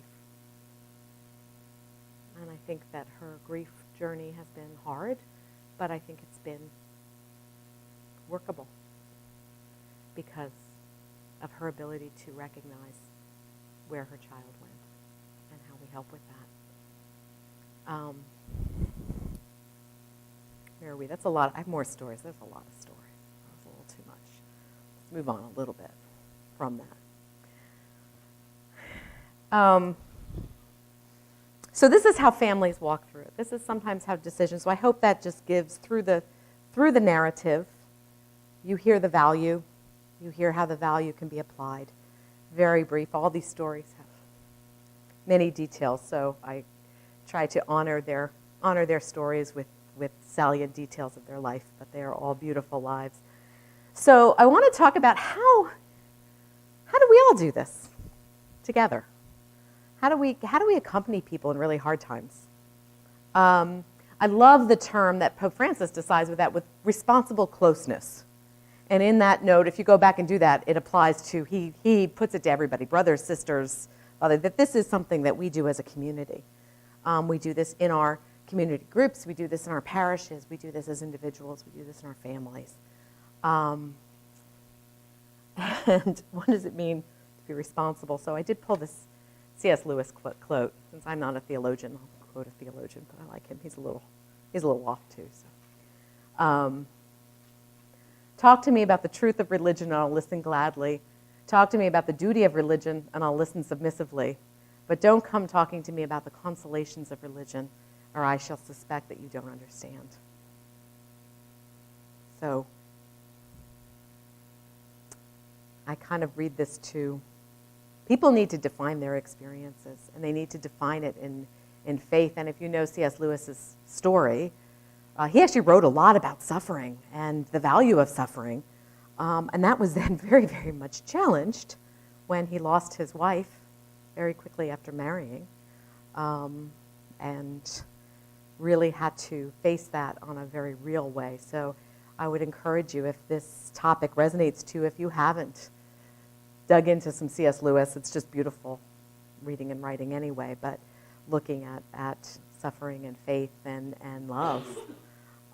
And I think that her grief journey has been hard, but I think it's been workable because of her ability to recognize where her child went and how we help with that. Where are we? That's a lot. I have more stories. There's a lot of stories. That was a little too much. Let's move on a little bit from that. So this is how families walk through it. This is sometimes how decisions. So I hope that just gives through the narrative, you hear the value, you hear how the value can be applied. Very brief. All these stories have many details, so I try to honor their stories with salient details of their life, but they are all beautiful lives. So I want to talk about how do we all do this together? How do we accompany people in really hard times? I love the term that Pope Francis decides with responsible closeness. And in that note, if you go back and do that, it applies to, he puts it to everybody, brothers, sisters, that this is something that we do as a community. We do this in our community groups, we do this in our parishes, we do this as individuals, we do this in our families. And what does it mean to be responsible? So I did pull this C.S. Lewis quote. Since I'm not a theologian, I'll quote a theologian, but I like him. He's a little off too. So, talk to me about the truth of religion, and I'll listen gladly. Talk to me about the duty of religion, and I'll listen submissively. But don't come talking to me about the consolations of religion, or I shall suspect that you don't understand. So, I kind of read this to People need to define their experiences, and they need to define it in faith. And if you know C.S. Lewis's story, he actually wrote a lot about suffering and the value of suffering. And that was then very, very much challenged when he lost his wife very quickly after marrying, and really had to face that on a very real way. So I would encourage you, if this topic resonates to you, if you haven't dug into some C.S. Lewis, it's just beautiful reading and writing anyway, but looking at suffering and faith and love.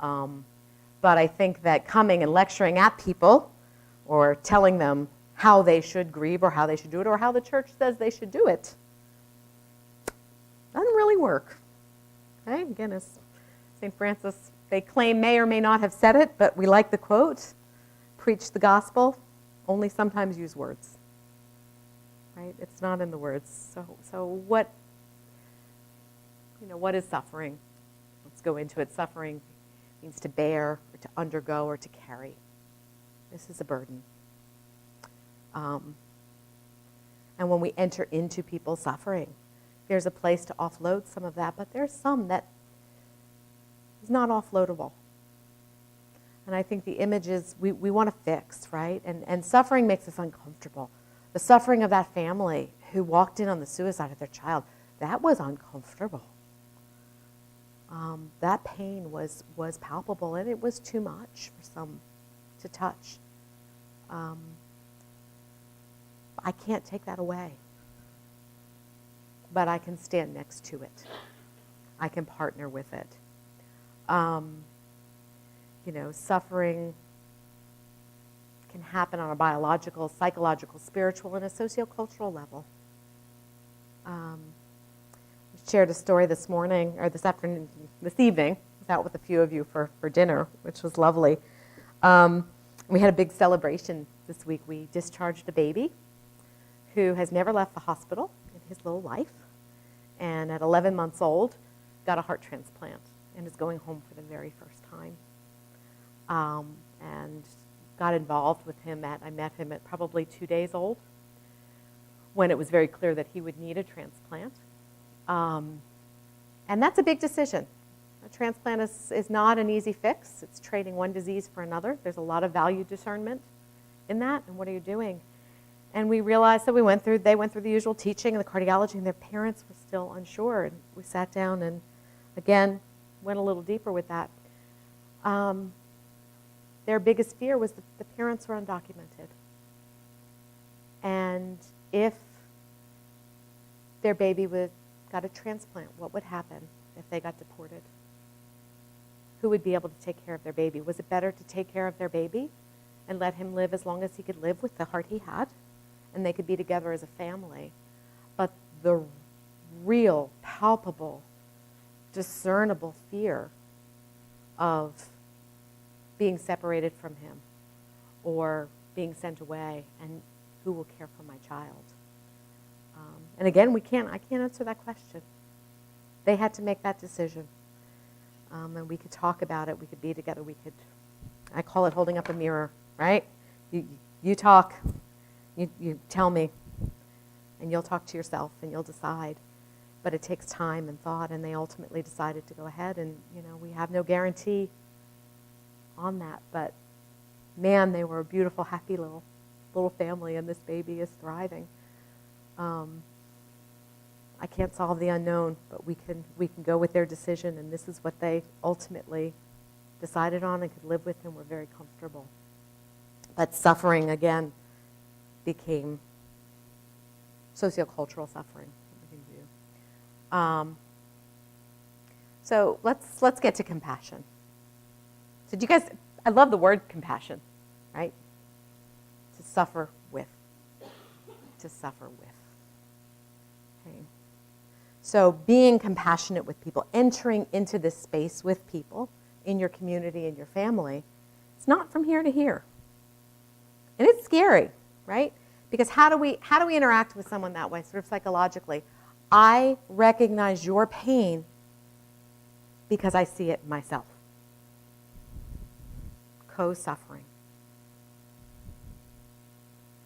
But I think that coming and lecturing at people or telling them how they should grieve or how they should do it or how the church says they should do it doesn't really work. Okay? Again, as St. Francis, they claim may or may not have said it, but we like the quote, preach the gospel, only sometimes use words. Right? It's not in the words. So what is suffering? Let's go into it. Suffering means to bear, or to undergo, or to carry. This is a burden. And when we enter into people's suffering, there's a place to offload some of that, but there's some that is not offloadable. And I think the image is we want to fix, right? And suffering makes us uncomfortable. The suffering of that family who walked in on the suicide of their child, that was uncomfortable. That pain was palpable, and it was too much for some to touch. I can't take that away, but I can stand next to it. I can partner with it. Suffering can happen on a biological, psychological, spiritual, and a sociocultural level. I shared a story this evening. I was out with a few of you for dinner, which was lovely. We had a big celebration this week. We discharged a baby who has never left the hospital in his little life, and at 11 months old, got a heart transplant and is going home for the very first time. And got involved with him I met him at probably 2 days old, when it was very clear that he would need a transplant. And that's a big decision. A transplant is not an easy fix. It's trading one disease for another. There's a lot of value discernment in that, and what are you doing? And we realized that they went through the usual teaching and the cardiology, and their parents were still unsure. And we sat down and, again, went a little deeper with that. Their biggest fear was that the parents were undocumented. And if their baby got a transplant, what would happen if they got deported? Who would be able to take care of their baby? Was it better to take care of their baby and let him live as long as he could live with the heart he had, and they could be together as a family? But the real, palpable, discernible fear of being separated from him or being sent away, and who will care for my child? And again, I can't answer that question. They had to make that decision. And we could talk about it. We could be together. I call it holding up a mirror, right? You talk, you tell me, and you'll talk to yourself, and you'll decide. But it takes time and thought, and they ultimately decided to go ahead. And, we have no guarantee on that. But, man, they were a beautiful, happy little family, and this baby is thriving. I can't solve the unknown, but we can go with their decision, and this is what they ultimately decided on and could live with, and were very comfortable. But suffering, again, became sociocultural suffering that we can do. So let's get to compassion. So do you guys, I love the word compassion, right? To suffer with. To suffer with. Okay. So being compassionate with people, entering into this space with people in your community and your family, it's not from here to here. And it's scary, right? Because how do we interact with someone that way, sort of psychologically? I recognize your pain because I see it myself. Co-suffering.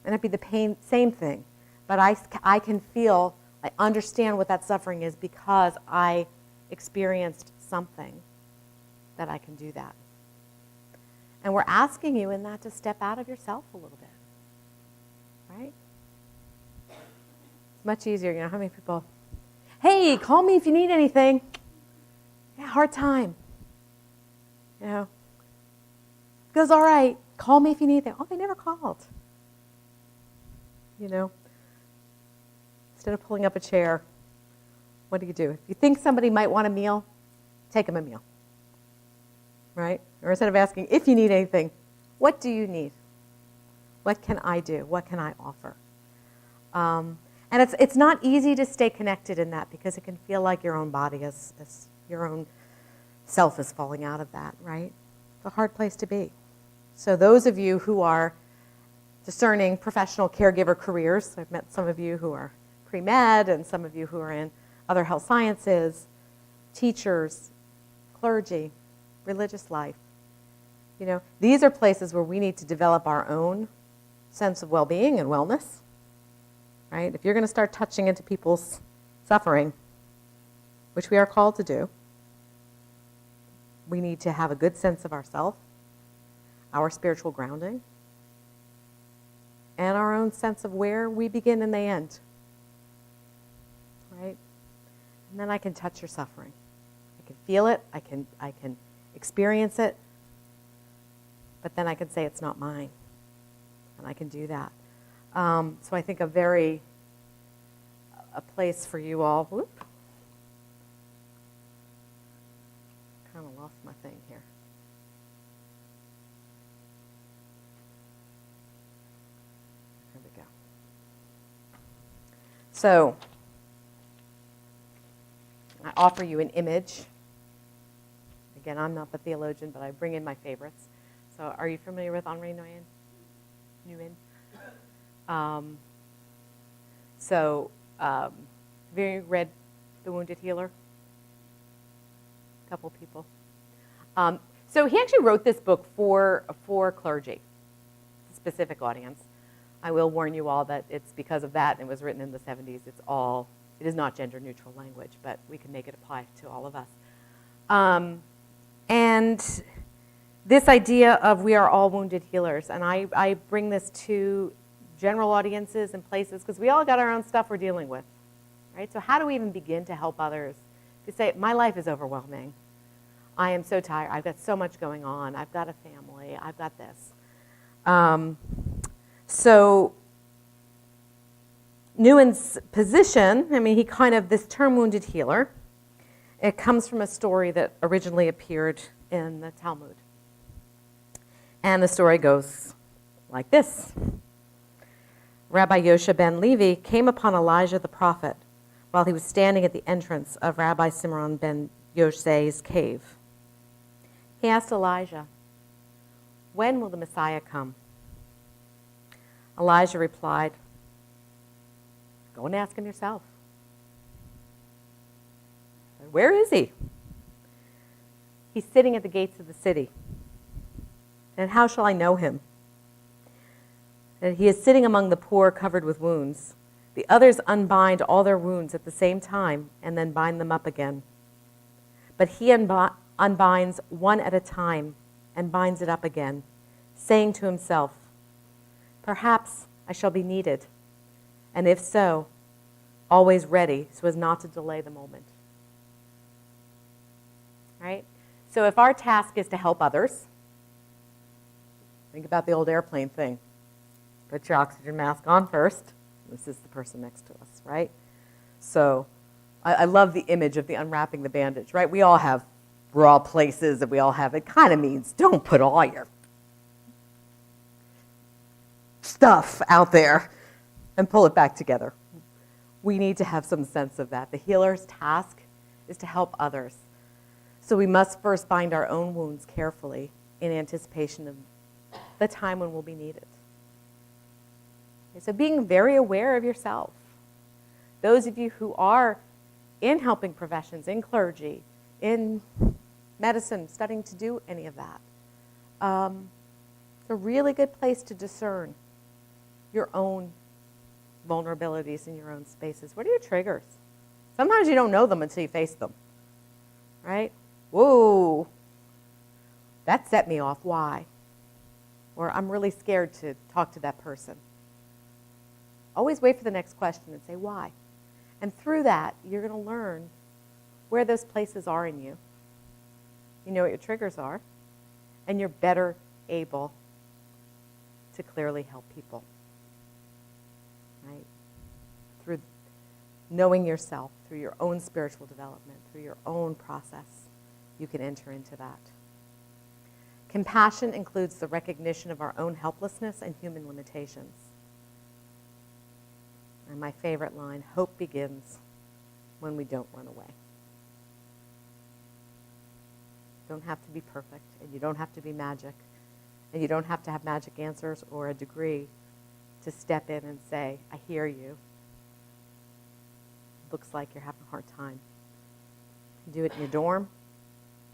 And it'd be the same thing. But I can feel, I understand what that suffering is because I experienced something that I can do that. And we're asking you in that to step out of yourself a little bit, right? It's much easier, how many people, hey, call me if you need anything. Yeah, hard time. Goes all right. Call me if you need anything. Oh, they never called. Instead of pulling up a chair, what do? If you think somebody might want a meal, take them a meal. Right? Or instead of asking if you need anything, what do you need? What can I do? What can I offer? And it's not easy to stay connected in that because it can feel like your own body is your own self is falling out of that, right? It's a hard place to be. So those of you who are discerning professional caregiver careers, I've met some of you who are pre-med and some of you who are in other health sciences, teachers, clergy, religious life. These are places where we need to develop our own sense of well-being and wellness, right? If you're going to start touching into people's suffering, which we are called to do, we need to have a good sense of ourselves, our spiritual grounding, and our own sense of where we begin and they end, right? And then I can touch your suffering. I can feel it. I can experience it. But then I can say it's not mine, and I can do that. So I think a place for you all. Whoop. Kind of lost my thing here. There we go. So I offer you an image. Again, I'm not the theologian, but I bring in my favorites. So are you familiar with Henri Nouwen? Have you read The Wounded Healer? A couple people. So he actually wrote this book for clergy, a specific audience. I will warn you all that it's because of that, and it was written in the 70s. It is not gender neutral language, but we can make it apply to all of us. And this idea of we are all wounded healers, and I bring this to general audiences and places because we all got our own stuff we're dealing with, right? So how do we even begin to help others? If you say, my life is overwhelming. I am so tired. I've got so much going on. I've got a family. I've got this. So Nouwen's position, this term wounded healer, it comes from a story that originally appeared in the Talmud. And the story goes like this. Rabbi Yosha ben Levi came upon Elijah the prophet while he was standing at the entrance of Rabbi Simron ben Yoshai's cave. He asked Elijah, "When will the Messiah come?" Elijah replied, "Go and ask him yourself." "Where is he?" "He's sitting at the gates of the city." "And how shall I know him?" "And he is sitting among the poor covered with wounds. The others unbind all their wounds at the same time and then bind them up again. But he unbinds one at a time and binds it up again, saying to himself, 'Perhaps I shall be needed,' and if so, always ready so as not to delay the moment." Right? So if our task is to help others, think about the old airplane thing. Put your oxygen mask on first. This is the person next to us, right? So I love the image of the unwrapping the bandage, right? We're all places that we all have. It kind of means don't put all your stuff out there and pull it back together. We need to have some sense of that. The healer's task is to help others. So we must first bind our own wounds carefully in anticipation of the time when we'll be needed. Okay, so being very aware of yourself. Those of you who are in helping professions, in clergy, in medicine, studying to do any of that, it's a really good place to discern your own vulnerabilities in your own spaces? What are your triggers? Sometimes you don't know them until you face them, right? Whoa, that set me off. Why? Or I'm really scared to talk to that person. Always wait for the next question and say, why? And through that, you're going to learn where those places are in you. You know what your triggers are, and you're better able to clearly help people, right? Through knowing yourself, through your own spiritual development, through your own process, you can enter into that. Compassion includes the recognition of our own helplessness and human limitations. And my favorite line, hope begins when we don't run away. You don't have to be perfect, and you don't have to be magic, and you don't have to have magic answers or a degree to step in and say, I hear you. Looks like you're having a hard time. You do it in your dorm,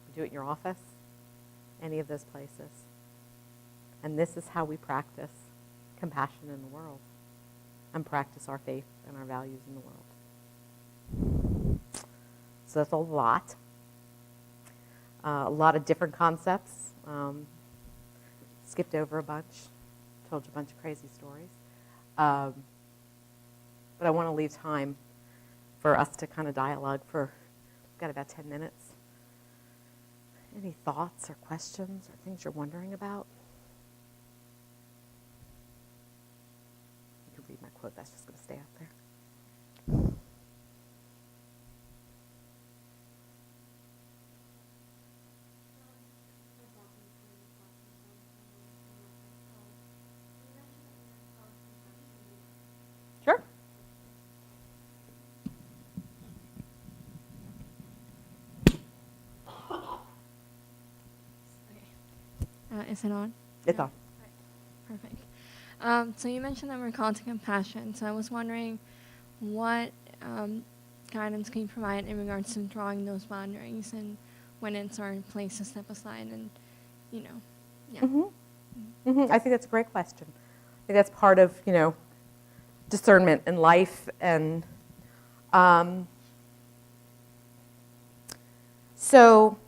you do it in your office, any of those places. And this is how we practice compassion in the world and practice our faith and our values in the world. So that's a lot of different concepts. Skipped over a bunch, told you a bunch of crazy stories. But I want to leave time for us to kind of dialogue for, we've got about 10 minutes. Any thoughts or questions or things you're wondering about? You can read my quote, that's just going to stay out there. Sure. Is it on? It's on. Right. Perfect. So you mentioned that we're called to compassion. So I was wondering what guidance can you provide in regards to drawing those boundaries and when it's our place to step aside and, you know, yeah. Mm-hmm. Mm-hmm. I think that's a great question. I think that's part of, discernment in life. And so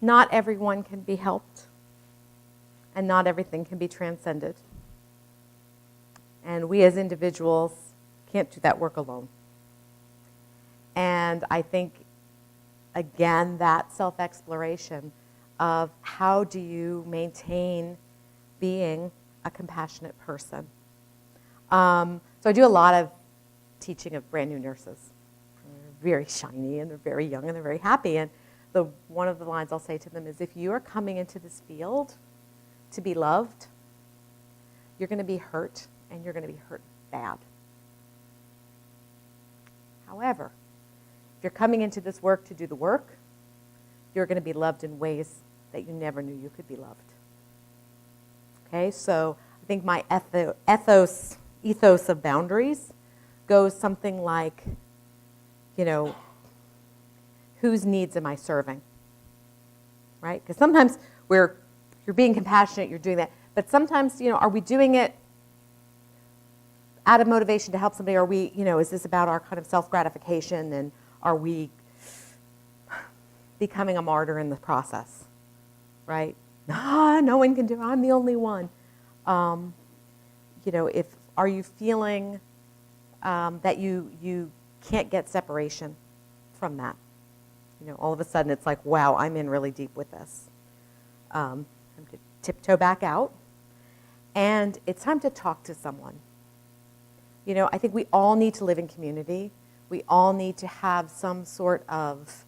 not everyone can be helped, and not everything can be transcended. And we as individuals can't do that work alone. And I think, again, that self-exploration of how do you maintain being a compassionate person. So I do a lot of teaching of brand new nurses. They're very shiny, and they're very young, and they're very happy. And one of the lines I'll say to them is, if you are coming into this field to be loved, you're going to be hurt, and you're going to be hurt bad. However, if you're coming into this work to do the work, you're going to be loved in ways that you never knew you could be loved. Okay, so I think my ethos of boundaries goes something like, whose needs am I serving? Right? Because sometimes you're being compassionate, you're doing that. But sometimes, are we doing it out of motivation to help somebody? Are we, is this about our kind of self-gratification? And are we becoming a martyr in the process? Right? No one can do it. I'm the only one. Are you feeling that you can't get separation from that? All of a sudden it's like, wow, I'm in really deep with this. I'm to tiptoe back out, and it's time to talk to someone. I think we all need to live in community. We all need to have some sort of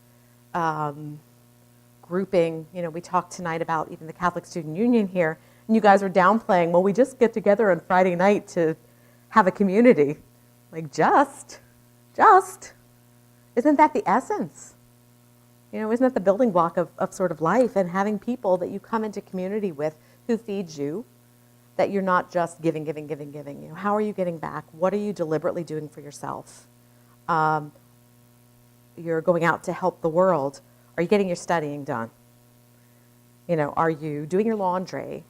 grouping. We talked tonight about even the Catholic Student Union here, and you guys are downplaying, well, we just get together on Friday night to have a community. Like, just. Isn't that the essence? Isn't that the building block of sort of life, and having people that you come into community with who feeds you, that you're not just giving. How are you getting back? What are you deliberately doing for yourself? You're going out to help the world. Are you getting your studying done? Are you doing your laundry?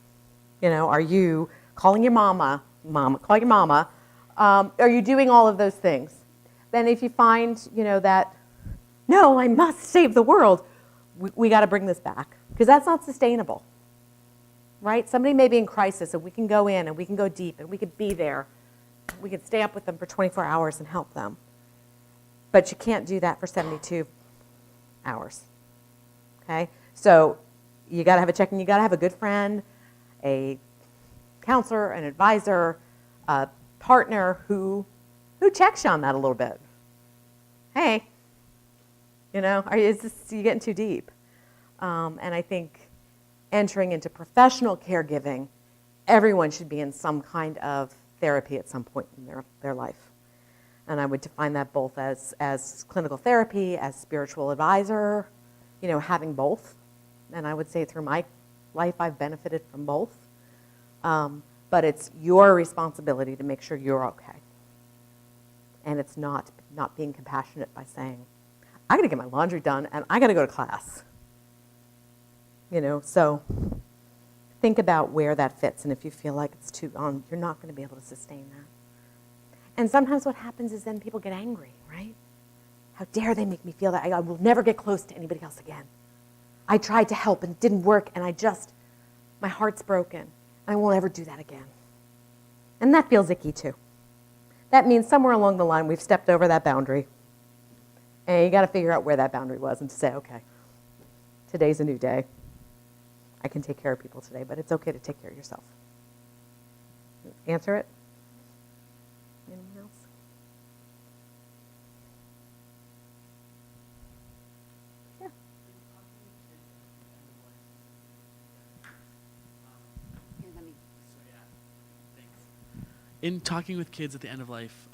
Are you calling your mama mama, call your mama. Are you doing all of those things? Then if you find, that, no, I must save the world, we got to bring this back, because that's not sustainable, right? Somebody may be in crisis, and we can go in, and we can go deep, and we could be there. We could stay up with them for 24 hours and help them. But you can't do that for 72 hours, okay? So you got to have a check-in. You got to have a good friend, a counselor, an advisor, a partner who checks you on that a little bit. Hey, is this, you getting too deep? And I think entering into professional caregiving, everyone should be in some kind of therapy at some point in their life. And I would define that both as clinical therapy, as spiritual advisor, having both. And I would say through my life I've benefited from both. But it's your responsibility to make sure you're okay. And it's not being compassionate by saying, I got to get my laundry done and I got to go to class. So think about where that fits. And if you feel like it's too on, you're not going to be able to sustain that. And sometimes what happens is then people get angry, right? How dare they make me feel that I will never get close to anybody else again. I tried to help and it didn't work, and my heart's broken. I won't ever do that again. And that feels icky too. That means somewhere along the line we've stepped over that boundary. And you got to figure out where that boundary was and to say, okay, today's a new day. I can take care of people today, but it's okay to take care of yourself. Answer it? Anyone else? Yeah. In talking with kids at the end of life,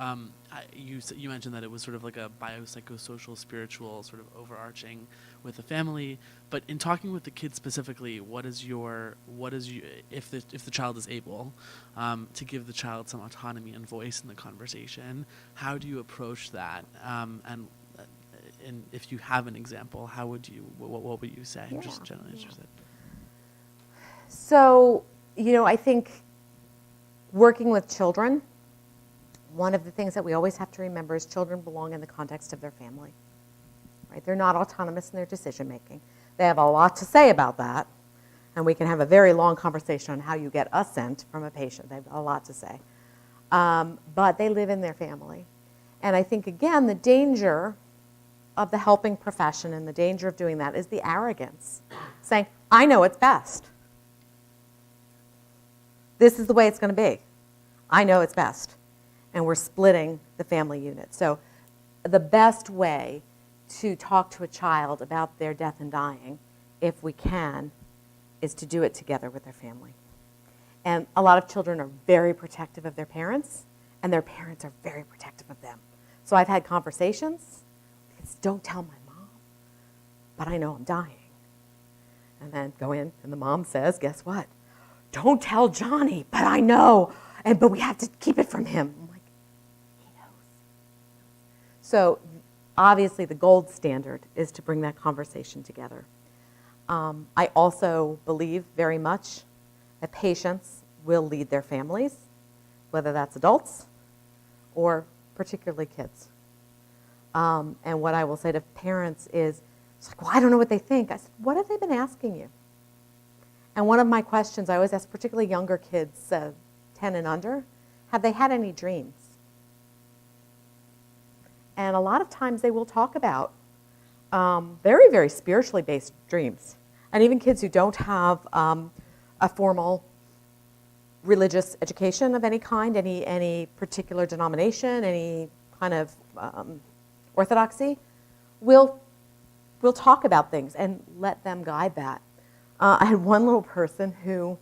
you mentioned that it was sort of like a biopsychosocial, spiritual sort of overarching with the family. But in talking with the kids specifically, if the child is able to give the child some autonomy and voice in the conversation, how do you approach that? And if you have an example, what would you say? Yeah. I'm just generally interested. So, I think working with children, one of the things that we always have to remember is children belong in the context of their family. Right? They're not autonomous in their decision making. They have a lot to say about that, and we can have a very long conversation on how you get a scent from a patient. They have a lot to say. But they live in their family. And I think, again, the danger of the helping profession and the danger of doing that is the arrogance, saying, I know it's best. This is the way it's going to be. I know it's best. And we're splitting the family unit. So the best way to talk to a child about their death and dying, if we can, is to do it together with their family. And a lot of children are very protective of their parents, and their parents are very protective of them. So I've had conversations, don't tell my mom, but I know I'm dying. And then go in, and the mom says, guess what? Don't tell Johnny, but I know, but we have to keep it from him. I'm like, he knows. So obviously the gold standard is to bring that conversation together. I also believe very much that patients will lead their families, whether that's adults or particularly kids. And what I will say to parents is, it's like, well, I don't know what they think. I said, what have they been asking you? And one of my questions I always ask, particularly younger kids, 10 and under, have they had any dreams? And a lot of times they will talk about very, very spiritually based dreams. And even kids who don't have a formal religious education of any kind, any particular denomination, any kind of orthodoxy, will talk about things and let them guide that. I had one little person who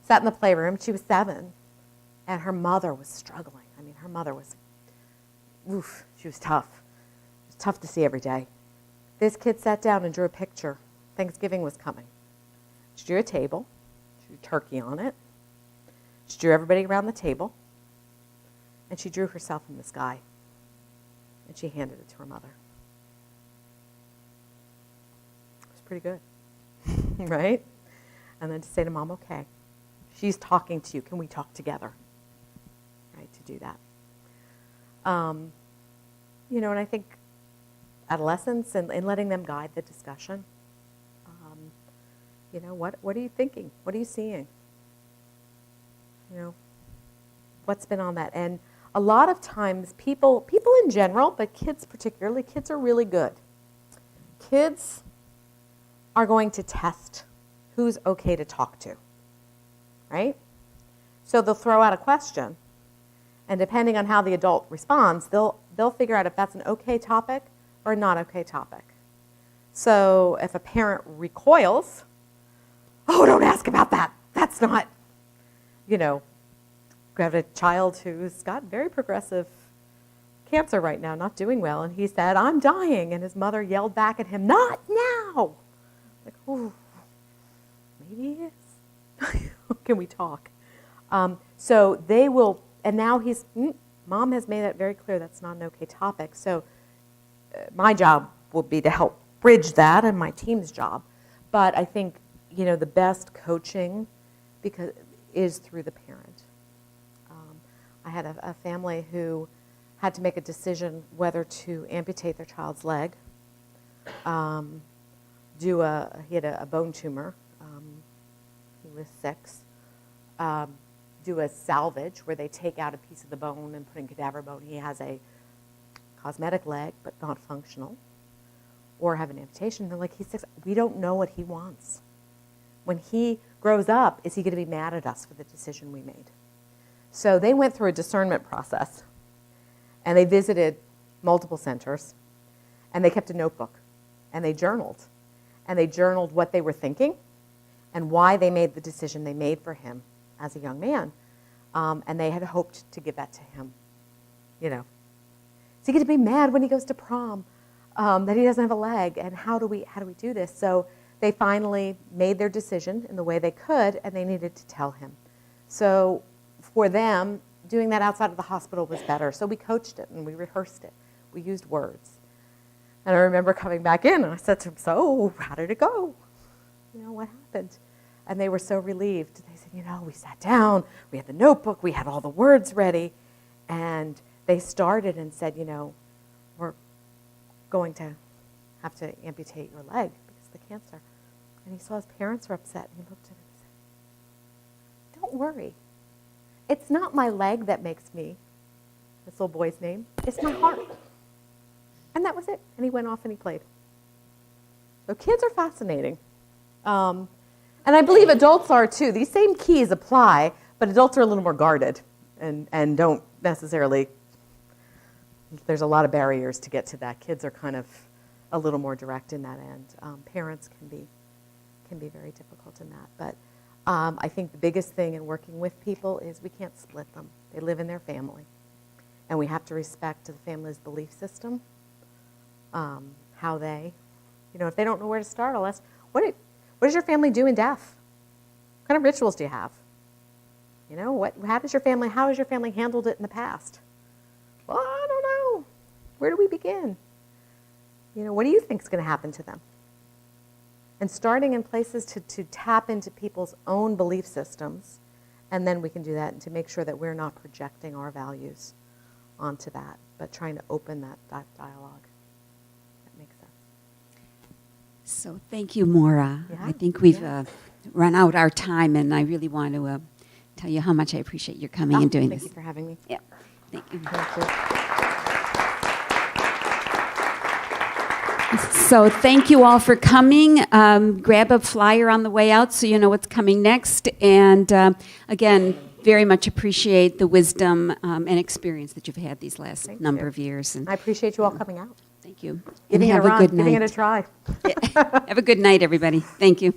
sat in the playroom. She was 7, and her mother was struggling. I mean, her mother was, she was tough. It was tough to see every day. This kid sat down and drew a picture. Thanksgiving was coming. She drew a table. She drew turkey on it. She drew everybody around the table. And she drew herself in the sky. And she handed it to her mother. It was pretty good. Right? And then to say to mom, okay, she's talking to you. Can we talk together? do that. You know, and I think adolescents and letting them guide the discussion. You know, what are you thinking? What are you seeing? You know, what's been on that? And a lot of times people in general, but kids particularly, kids are really good. Kids are going to test who's okay to talk to, right? So they'll throw out a question, and depending on how the adult responds, they'll figure out if that's an okay topic or a not okay topic. So if a parent recoils, oh, don't ask about that. That's not, you know, we have a child who's got very progressive cancer right now, not doing well, and he said, I'm dying, and his mother yelled back at him, not now. Like, oh, maybe he is. Can we talk? So they will, and now Mom has made that very clear that's not an okay topic. So my job will be to help bridge that, and my team's job. But I think, you know, the best coaching is through the parent. I had a family who had to make a decision whether to amputate their child's leg, he had a bone tumor, he was 6, do a salvage where they take out a piece of the bone and put in cadaver bone. He has a cosmetic leg, but not functional, or have an amputation. They're like, he's 6. We don't know what he wants. When he grows up, is he going to be mad at us for the decision we made? So they went through a discernment process, and they visited multiple centers, and they kept a notebook, and they journaled. And they journaled what they were thinking and why they made the decision they made for him as a young man. And they had hoped to give that to him, you know. Is he going to be mad when he goes to prom that he doesn't have a leg? And how do we do this? So they finally made their decision in the way they could, and they needed to tell him. So for them, doing that outside of the hospital was better. So we coached it, and we rehearsed it. We used words. And I remember coming back in, and I said to him, so how did it go? You know, what happened? And they were so relieved. They said, you know, we sat down, we had the notebook, we had all the words ready, and they started and said, you know, we're going to have to amputate your leg because of the cancer. And he saw his parents were upset, and he looked at him and said, don't worry. It's not my leg that makes me, this little boy's name, it's my heart. And that was it. And he went off and he played. So kids are fascinating. And I believe adults are too. These same keys apply, but adults are a little more guarded and don't necessarily, there's a lot of barriers to get to that. Kids are kind of a little more direct in that end. Parents can be very difficult in that. But I think the biggest thing in working with people is we can't split them. They live in their family. And we have to respect the family's belief system, how they, you know, if they don't know where to start, I'll ask, what does your family do in death? What kind of rituals do you have? You know, how has your family handled it in the past? Well, I don't know. Where do we begin? You know, what do you think is going to happen to them? And starting in places to tap into people's own belief systems, and then we can do that and to make sure that we're not projecting our values onto that, but trying to open that dialogue. That makes sense. So thank you, Maura. Yeah. I think we've run out our time, and I really want to tell you how much I appreciate your coming and doing this. Thank you for having me. Yeah, thank you. Thank you. So thank you all for coming. Grab a flyer on the way out so you know what's coming next. And again, very much appreciate the wisdom and experience that you've had these last number of years. And I appreciate you all coming out. thank you. Giving and have it a a run, good night. giving it a try. Have a good night, everybody. Thank you.